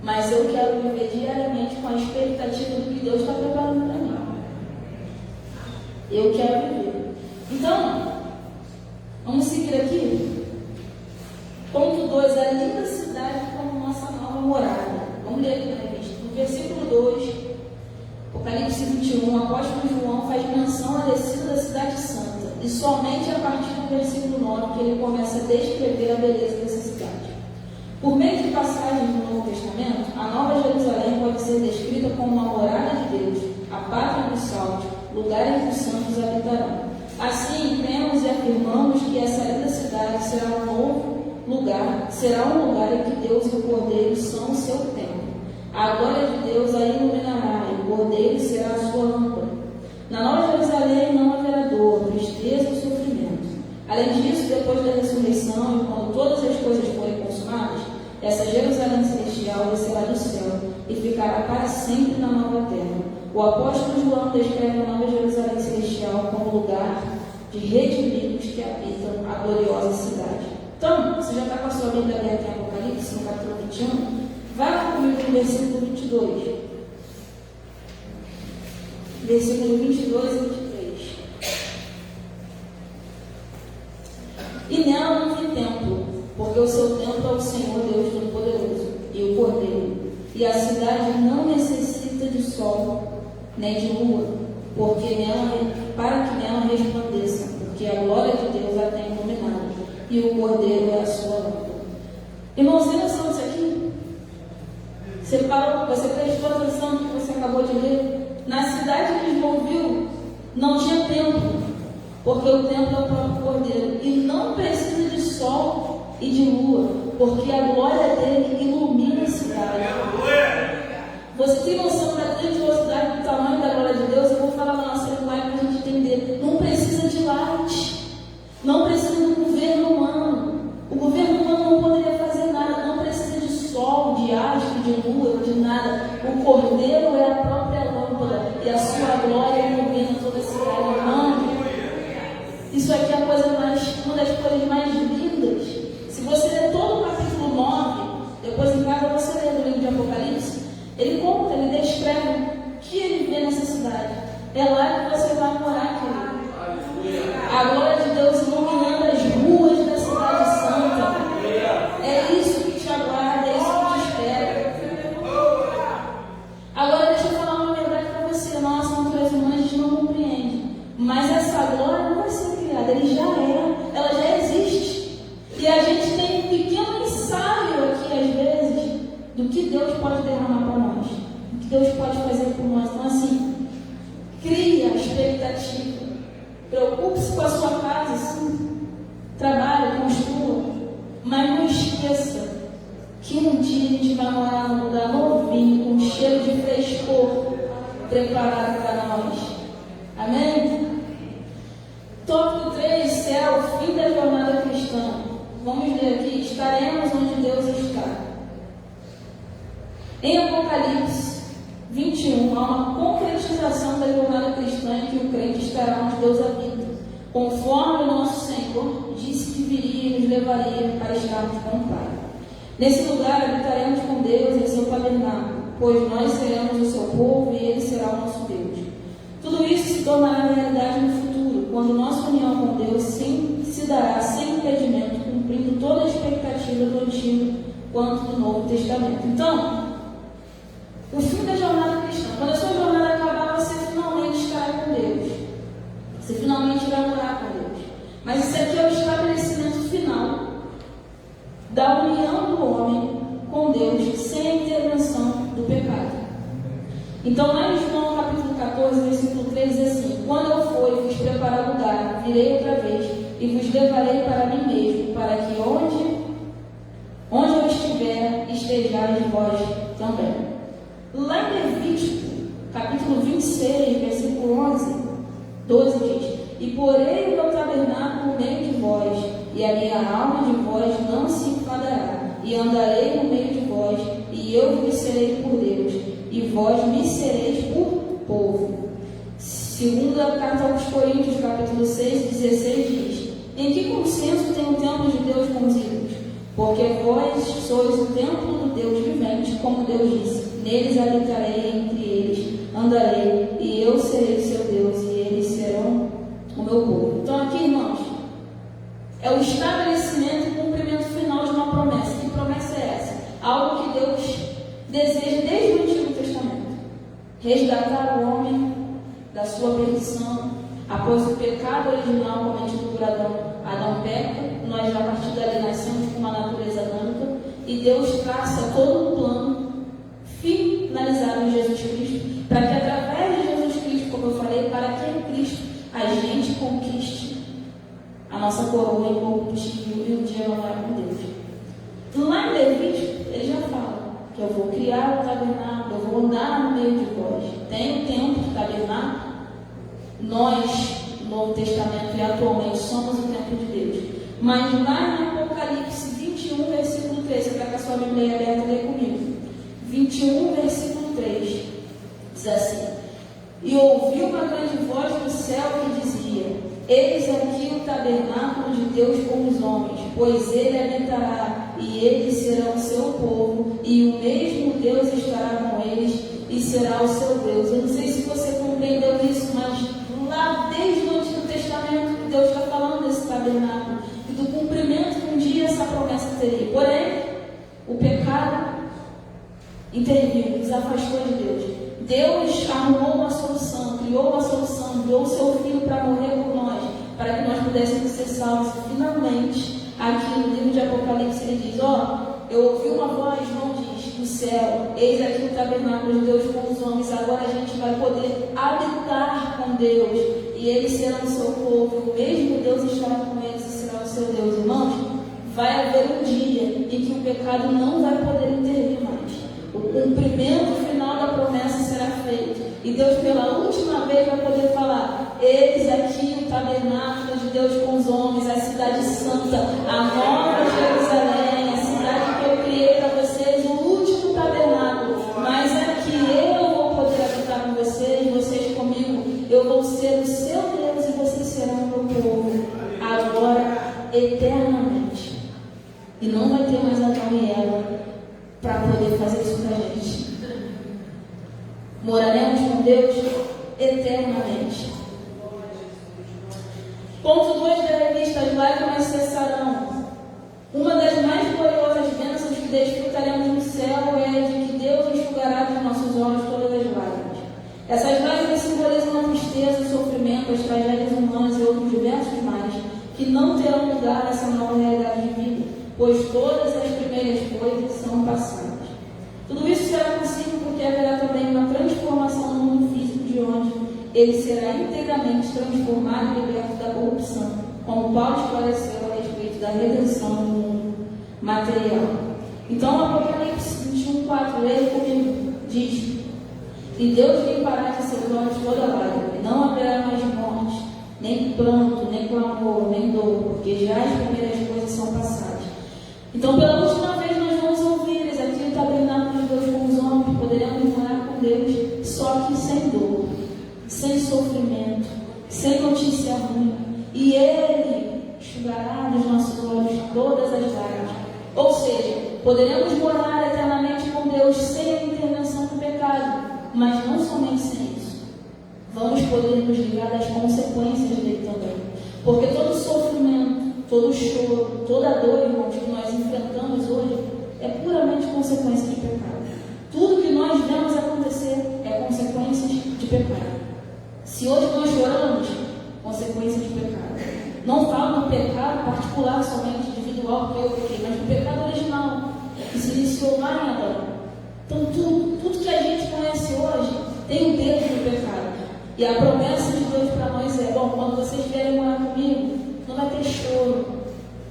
mas eu quero viver diariamente com a expectativa do que Deus está preparando para mim. Eu quero viver. Então, vamos seguir aqui. Ponto 2, a linda cidade como nossa nova morada. Vamos ler aqui na revista. No versículo 2, Apocalipse 21, o apóstolo João faz menção à descida da cidade santa. E somente a partir do versículo 9 que ele começa a descrever a beleza dessa cidade. Por meio de passagens do Novo Testamento, a Nova Jerusalém pode ser descrita como uma morada de Deus, a pátria dos salvos, lugar em que os santos habitarão. Assim, cremos e afirmamos que essa linda cidade será um novo lugar, será um lugar em que Deus e o Cordeiro são o seu templo. A glória de Deus a iluminará, e o Cordeiro será a sua lâmpada. Na Nova Jerusalém não haverá dor, tristeza ou sofrimento. Além disso, depois da ressurreição, e quando todas as coisas forem consumadas, essa Jerusalém celestial descerá do céu e ficará para sempre na nova terra. O apóstolo João descreve a Nova Jerusalém celestial como lugar de redimidos que habitam a gloriosa cidade. Então, você já está com a sua Bíblia aberta em Apocalipse, no capítulo 21? Vai lá comigo no versículo 22. Versículo 22 e 23. E nela não tem templo, porque o seu templo é o Senhor Deus Todo-Poderoso e o Cordeiro. E a cidade não necessita de sol nem de lua, para que nela resplandeça, porque a glória de Deus a tem iluminado, e o Cordeiro é a sua lâmpada. Irmãos, você noção disso aqui? Você parou, você prestou atenção no que você acabou de ler? Na cidade de Smallville não tinha templo, porque o templo é o próprio Cordeiro. E não precisa de sol e de lua, porque a glória dele ilumina a cidade. Você tem noção da grandiosidade do tamanho da glória de Deus? Eu vou falar na nossa linguagem para a gente entender. Não precisa de light, não precisa do governo humano. O governo humano não poderia fazer nada, não precisa de sol, de astro, de lua, de nada. O Cordeiro é a própria lâmpada e a sua glória ilumina toda a cidade. Irmão, isso aqui é uma das coisas mais lindas. Se você ler todo o capítulo 9, depois em casa você lê no livro de Apocalipse, ele conta, ele descreve o que ele vê nessa cidade. É lá que você vai morar, querido. A glória de Deus iluminando as ruas da cidade santa. É isso que te aguarda, é isso que te espera. Agora deixa eu falar uma verdade para você. Nossa natureza humana a gente não compreende. Mas essa glória não vai ser criada, ela já existe. E a gente tem um pequeno ensaio aqui, às vezes, do que Deus pode derramar para nós, do que Deus pode fazer por nós. Então, assim, cria a expectativa. Preocupe-se com a sua casa, sim. Trabalhe, construa. Mas não esqueça que um dia a gente vai morar num lugar novinho, com um cheiro de frescor preparado para nós. Amém? Tópico 3, céu, fim da jornada cristã. Vamos ler aqui. Estaremos onde Deus está. Em Apocalipse 21, há uma concretização da jornada cristã em que o crente estará onde Deus habita, conforme o nosso Senhor disse que viria e nos levaria para estarmos com o Pai. Nesse lugar habitaremos com Deus em seu tabernáculo, pois nós seremos o seu povo e ele será o nosso Deus. Tudo isso se tornará realidade no futuro, quando nossa união com Deus se dará sem impedimento, cumprindo toda a expectativa do Antigo quanto do Novo Testamento. Então, o fim da jornada cristã. Quando a sua jornada acabar, você finalmente estará com Deus. Você finalmente vai morar com Deus. Mas isso aqui é o estabelecimento final da união do homem com Deus sem a intervenção do pecado. Então, lá em João capítulo 14, versículo 3, diz assim: quando eu for e vos preparar lugar, virei outra vez e vos levarei para mim mesmo, para que onde eu estiver, estejais vós também. Lá em Levítico, capítulo 26, versículo 12 diz: e porei o meu tabernáculo no meio de vós, e a minha alma de vós não se enfadará, e andarei no meio de vós, e eu vos serei por Deus, e vós me sereis por povo. Segundo a carta aos Coríntios, capítulo 6, 16 diz: em que consenso tem o templo de Deus com os ídolos? Porque vós sois o templo do Deus vivente, como Deus disse: neles habitarei, entre eles andarei, e eu serei seu Deus, e eles serão o meu povo. Então aqui, irmãos, é o estabelecimento e cumprimento final de uma promessa. Que promessa é essa? Algo que Deus deseja desde o Antigo Testamento: resgatar o homem da sua perdição. Após o pecado original cometido por Adão peca, nós a partir dali nascemos com uma natureza adâmica, e Deus traça todo um plano finalizado em Jesus Cristo, para que através de Jesus Cristo, como eu falei, para que em Cristo a gente conquiste a nossa coroa incorruptível e um dia morar com Deus. Lá em Levítico, ele já fala que eu vou criar o tabernáculo, eu vou andar no meio de vós. Tem o templo do tabernáculo. Nós, no Novo Testamento e atualmente, somos o templo de Deus. Mas lá em Apocalipse 21, versículo 3, você está com a sua Bíblia aberta, lê comigo. 21, versículo 3, diz assim: e ouvi uma grande voz do céu que dizia: eis aqui o tabernáculo de Deus com os homens, pois ele habitará, e eles serão o seu povo, e o mesmo Deus estará com eles, e será o seu Deus. Eu não sei se você compreendeu isso, mas lá desde o Antigo Testamento, Deus está falando desse tabernáculo e do cumprimento que um dia essa promessa teria. Porém, o pecado interviu, nos afastou de Deus. Deus arrumou uma solução, criou uma solução, enviou o seu Filho para morrer por nós, para que nós pudéssemos ser salvos. E finalmente, aqui no livro de Apocalipse, ele diz: eu ouvi uma voz, João diz, do céu: eis aqui o tabernáculo de Deus com os homens, agora a gente vai poder habitar com Deus, e eles serão o seu povo, o mesmo Deus estará com eles e será o seu Deus. Irmãos, vai haver um dia em que o pecado não vai poder intervir mais. O cumprimento final da promessa será feito, e Deus pela última vez vai poder falar: eis aqui o tabernáculo de Deus com os homens, a cidade santa, a nova Jerusalém, a cidade que eu criei para vocês, o último tabernáculo. Mas aqui eu vou poder habitar com vocês, vocês comigo. Eu vou ser o seu Deus e vocês serão o meu povo, agora, eternamente. E não vai ter mais Adão e Eva para poder fazer isso para a gente. Moraremos com Deus eternamente. Ponto 2 da revista: as lágrimas cessarão. Uma das mais gloriosas bênçãos que desfrutaremos no céu é a de que Deus enxugará dos nossos olhos todas as lágrimas. Essas lágrimas simbolizam a tristeza, o sofrimento, as tragédias humanas e outros diversos males que não terão lugar nessa nova realidade de vida, pois todas as primeiras coisas são passadas. Tudo isso será possível porque haverá também uma transformação no mundo físico, de onde ele será inteiramente transformado e liberto da corrupção, como Paulo esclareceu a respeito da redenção do mundo material. Então, Apocalipse 21, 4, leia comigo, diz: e Deus limpará de seus olhos toda lágrima, e não haverá mais morte, nem pranto, nem clamor, nem dor, porque já as primeiras coisas são passadas. Então, pela última vez, nós vamos ouvir aqui o tabernáculo de Deus com os homens, poderemos morar com Deus, só que sem dor, sem sofrimento, sem notícia ruim, e Ele enxugará dos nossos olhos todas as lágrimas. Ou seja, poderemos morar eternamente com Deus sem a intervenção do pecado, mas não somente sem isso. Vamos poder nos livrar das consequências dele também, porque todo sofrimento, todo choro, toda dor, irmãos, que nós enfrentamos hoje é puramente consequência de pecado. Tudo que nós vemos particular somente, individual, que eu pequei, mas do pecado original, que se iniciou lá em Adão. Então, tudo que a gente conhece hoje tem o dedo do pecado. E a promessa de Deus para nós é: bom, quando vocês vierem morar comigo, não vai ter choro,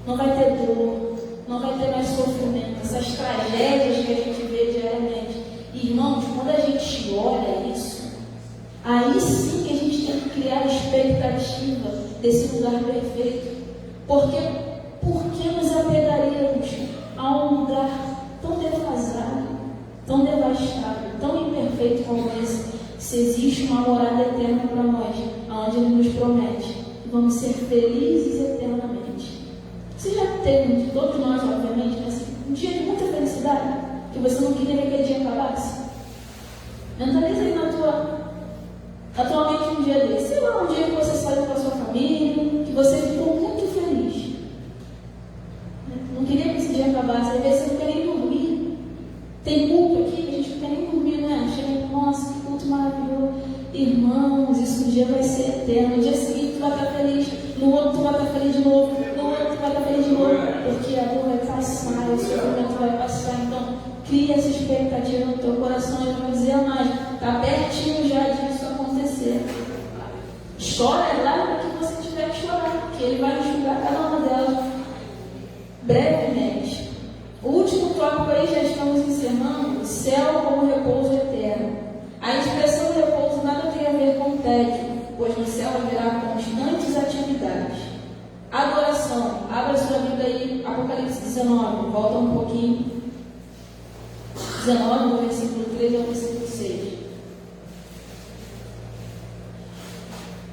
não vai ter dor, não vai ter mais sofrimento, essas tragédias que a gente vê diariamente. Irmãos, quando a gente olha isso, aí sim que a gente tem que criar a expectativa desse lugar perfeito. Porque por que nos apegaríamos a um lugar tão defasado, tão devastado, tão imperfeito como esse, se existe uma morada eterna para nós, onde Ele nos promete que vamos ser felizes eternamente? Você já teve, todos nós, obviamente, um dia de muita felicidade, que você não queria que aquele dia acabasse? Mentaliza aí na tua mente um dia desse. Sei lá, um dia que você saiu com a sua família, que você ficou muito feliz. Não queria que esse dia acabasse. Às vezes você não quer nem dormir. Tem culto aqui que a gente não quer nem dormir, né? Chega e nossa, que culto maravilhoso. Irmãos, isso um dia vai ser eterno. No dia seguinte tu vai estar feliz. No outro tu vai estar feliz de novo. No outro tu vai estar feliz de novo. Porque a dor vai passar, o sofrimento vai passar. Então, cria essa expectativa no teu coração. Eu vou dizer mais, está pertinho já disso acontecer. Chora lá no que você tiver que chorar, que Ele vai enxugar cada uma delas brevemente. O último tópico aí, já estamos encerrando: o céu como repouso eterno. A expressão repouso nada tem a ver com tédio, pois no céu haverá constantes atividades. Adoração. Abra sua Bíblia aí, Apocalipse 19, volta um pouquinho. 19, do versículo 13 ao versículo 6.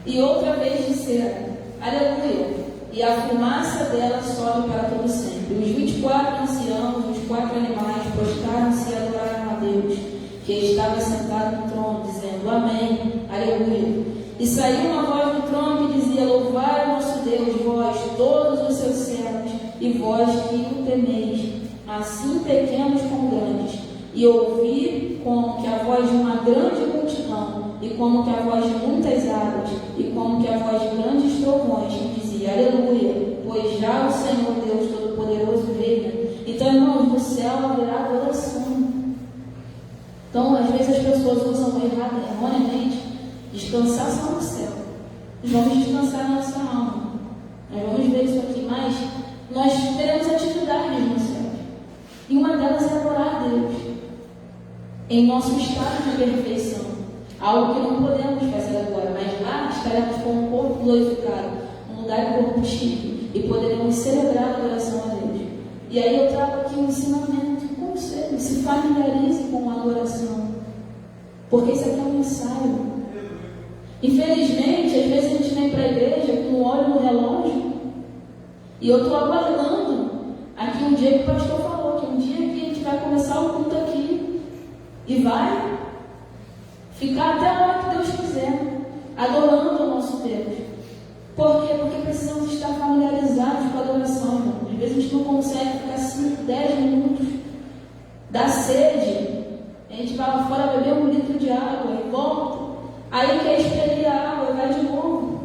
E outra vez disseram: aleluia, e a fumaça dela sobe para todo sempre. Os 24 anciãos, os 4 animais, prostraram-se e adoraram a Deus, que estava sentado no trono, dizendo: amém, aleluia. E saiu uma voz do trono que dizia: louvai o nosso Deus, vós, todos os seus servos, e vós que o temeis, assim pequenos como grandes. E ouvi como que a voz de uma grande multidão, e como que a voz de muitas águas, e como que a voz de grandes trovões, que dizia: aleluia, pois já o Senhor Deus Todo-Poderoso reina. Então, irmãos, no céu haverá adoração. Então, às vezes as pessoas usam erroneamente: descansar só no céu. Nós vamos descansar na nossa alma. Nós vamos ver isso aqui, mas nós teremos atividades no céu. E uma delas é adorar a Deus em nosso estado de perfeição. Algo que não podemos fazer agora, mas lá estaremos com o corpo glorificado, um lugar corruptível, e poderemos celebrar a adoração a Deus. E aí eu trago aqui um ensinamento: conselho, se familiarize com a adoração, porque isso aqui é um ensaio. Infelizmente, às vezes a gente vem para a igreja com o olho no relógio, e eu estou aguardando aqui um dia que o pastor falou, que um dia que a gente vai começar o culto aqui, e vai ficar até a hora que Deus quiser, adorando o nosso Deus. Por quê? Porque precisamos estar familiarizados com a adoração, irmão. Às vezes a gente não consegue ficar 5, 10 minutos. Dá sede, a gente vai lá fora beber 1 litro de água e volta. Aí quer expelir a água e vai de novo.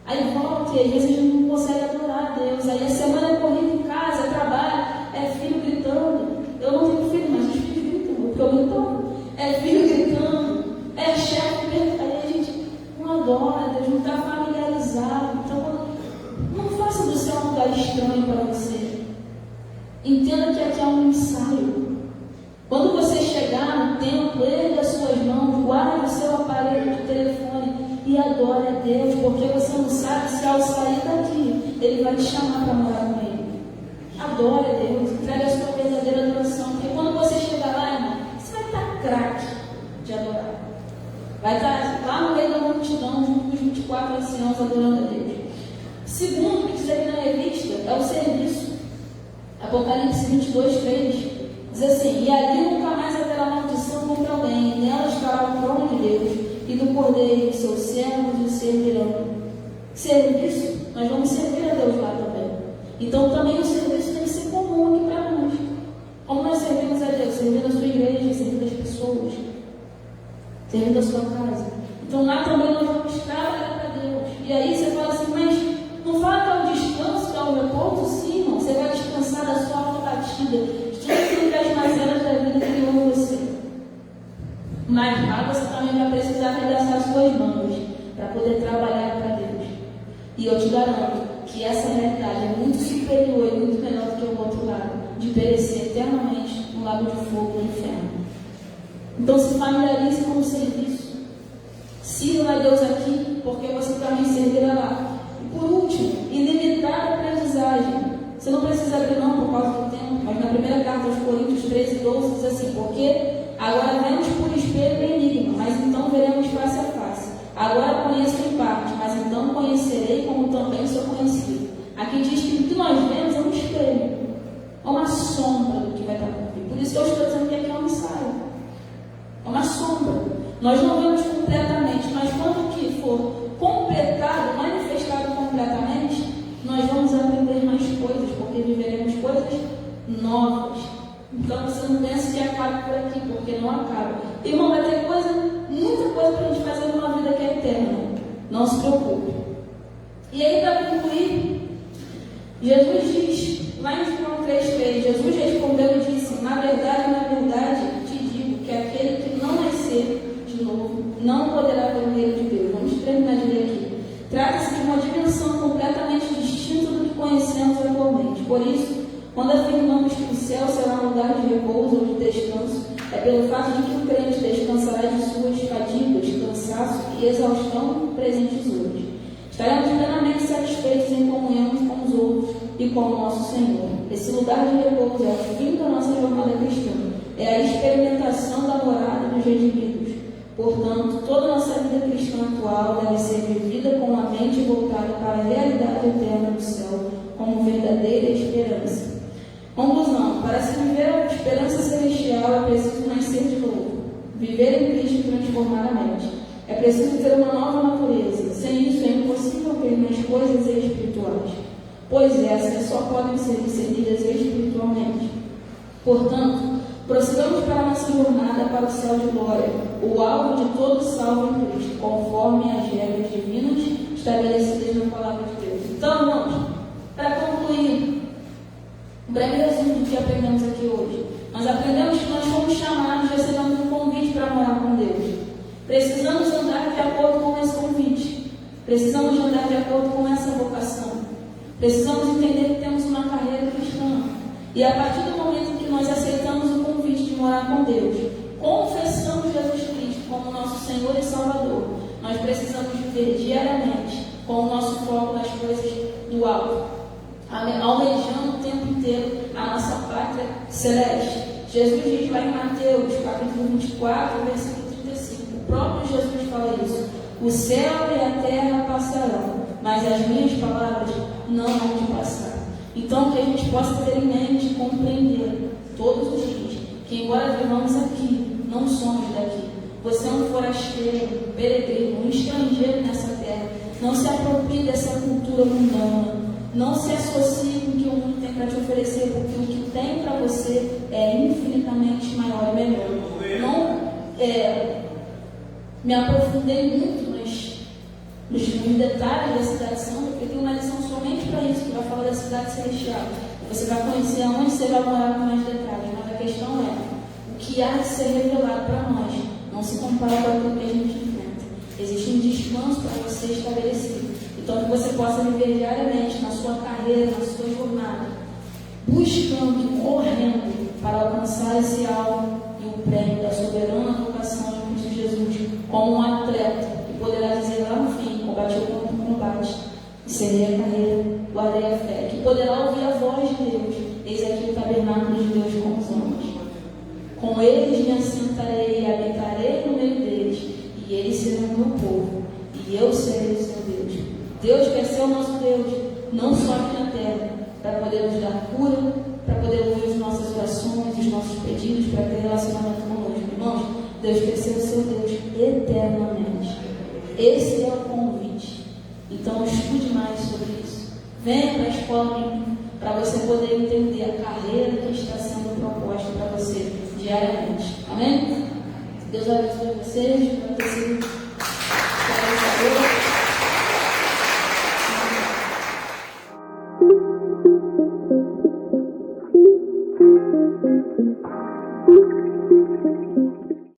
Aí volta e às vezes a gente não consegue adorar a Deus. Aí a semana é corrida em casa, é trabalho, é filho gritando. Eu não tenho filho, mas os filhos gritam, porque eu grito. É filho gritando, é chefe gritando. Aí a gente não adora, Deus não está familiarizado. Então, não faça do céu um lugar estranho para você. Entenda que aqui é um ensaio. Quando você chegar no templo, ergue as suas mãos, guarde o seu aparelho de telefone e adore a Deus, porque você não sabe se ao sair daqui, Ele vai te chamar para morar com Ele. Adore a Deus, entregue a sua verdadeira adoração, porque quando você chegar lá, irmão, você vai estar craque de adorar. Vai estar lá no meio da multidão, junto com os 24 anciãos, adorando a Deus. Segundo, que diz aqui na revista, é o serviço. Apocalipse 22, 3. Diz assim: e ali nunca mais haverá maldição contra alguém, e nela estará o trono de Deus e do Cordeiro, e seus servos o servirão. Serviço, nós vamos servir a Deus lá também. Então também o serviço tem que ser comum aqui para nós. Como nós servimos a Deus? Servindo a sua igreja, servindo as pessoas, servindo a sua casa. Então lá também nós vamos trabalhar para Deus. E aí você fala assim: mas não fala que é o descanso, que é o repouso? Mas lá você também vai precisar arregaçar suas mãos para poder trabalhar para Deus. E eu te garanto que essa realidade é muito superior e muito melhor do que o outro lado, de perecer eternamente no lago de fogo do inferno. Então se familiarize com o serviço. Sirva a Deus aqui, porque você também servirá lá. E por último, ilimitada aprendizagem. Você não precisa abrir não por causa do tempo, mas na primeira carta aos Coríntios 13:12 diz assim: porque agora vemos por espelho e enigma, mas então veremos face a face. Agora conheço em parte, mas então conhecerei como também sou conhecido. Aqui diz que o que nós vemos é um espelho, é uma sombra do que vai estar por vir. Por isso que eu estou dizendo que aqui é um ensaio, é uma sombra. Nós não vemos completamente, mas quando que for completado, manifestado completamente, nós vamos aprender mais coisas, porque viveremos coisas novas. Então você não pensa que acaba por aqui, porque não acaba. Irmão, vai ter muita coisa para a gente fazer numa vida que é eterna. Não se preocupe. E aí, para concluir, Jesus diz, lá em João 3,3, Jesus respondeu e disse: na verdade, te digo que aquele que não nascer de novo não poderá ver o reino de Deus. Vamos terminar de ler aqui. Trata-se de uma dimensão completamente distinta do que conhecemos atualmente. Por isso, quando afirmamos que o céu será um lugar de repouso ou de descanso, é pelo fato de que o crente descansará de suas fadigas, cansaço e exaustão presentes hoje. Estaremos plenamente satisfeitos em comunhão com os outros e com o nosso Senhor. Esse lugar de repouso é o fim da nossa jornada cristã, é a experimentação da morada dos redimidos. Portanto, toda a nossa vida cristã atual deve ser vivida com a mente voltada para a realidade eterna do céu, como verdadeira esperança. Conclusão: para se viver a esperança celestial é preciso nascer de novo, viver em Cristo e transformar a mente. É preciso ter uma nova natureza. Sem isso é impossível crer nas coisas espirituais, pois essas só podem ser discernidas espiritualmente. Portanto, prossigamos para a nossa jornada para o céu de glória, o alvo de todo salvo em Cristo, conforme as regras divinas estabelecidas na palavra de Deus. Então, irmãos, para concluir, um breve resumo do que aprendemos aqui hoje. Nós aprendemos que nós fomos chamados, recebemos um convite para morar com Deus. Precisamos andar de acordo com esse convite. Precisamos andar de acordo com essa vocação. Precisamos entender que temos uma carreira cristã. E a partir do momento em que nós aceitamos o convite de morar com Deus, confessamos Jesus Cristo como nosso Senhor e Salvador, nós precisamos viver diariamente com o nosso foco nas coisas do alto, almejando o tempo inteiro a nossa pátria celeste. Jesus diz lá em Mateus, capítulo 24, versículo 35. O próprio Jesus fala isso: o céu e a terra passarão, mas as minhas palavras não vão de passar. Então, que a gente possa ter em mente e compreender todos os dias que, embora vivamos aqui, não somos daqui. Você é um forasteiro, um peregrino, um estrangeiro nessa terra. Não se aproprie dessa cultura mundana. Não se associe com o que o mundo tem para te oferecer, porque o que tem para você é infinitamente maior e melhor. Não me aprofundei muito nos detalhes da cidade santa, porque tem uma lição somente para isso, que vai falar da cidade celestial. Você vai conhecer aonde você vai morar com mais detalhes, mas a questão é: o que há de ser revelado para nós não se compara com aquilo que a gente enfrenta. Existe um descanso para você estabelecido. Então, que você possa viver diariamente na sua carreira, na sua jornada, buscando e correndo para alcançar esse alvo e o prêmio da soberana vocação de Cristo Jesus, como um atleta que poderá dizer lá no fim: combati o bom combate, encerrei a carreira, guardei a fé, que poderá ouvir a voz de Deus: eis aqui o tabernáculo de Deus com os homens. Com eles me assentarei e habitarei no meio deles, e eles serão meu povo, e eu serei o seu Deus. Deus quer ser o nosso Deus, não só aqui na terra, para poder nos dar cura, para poder ouvir as nossas orações, os nossos pedidos, para ter relacionamento conosco. Irmãos, Deus quer ser o seu Deus eternamente. Esse é o convite. Então, estude mais sobre isso. Venha para a escola bíblica, para você poder entender a carreira que está sendo proposta para você diariamente. Amém? Deus abençoe vocês. Vai ter sido esclarecedor.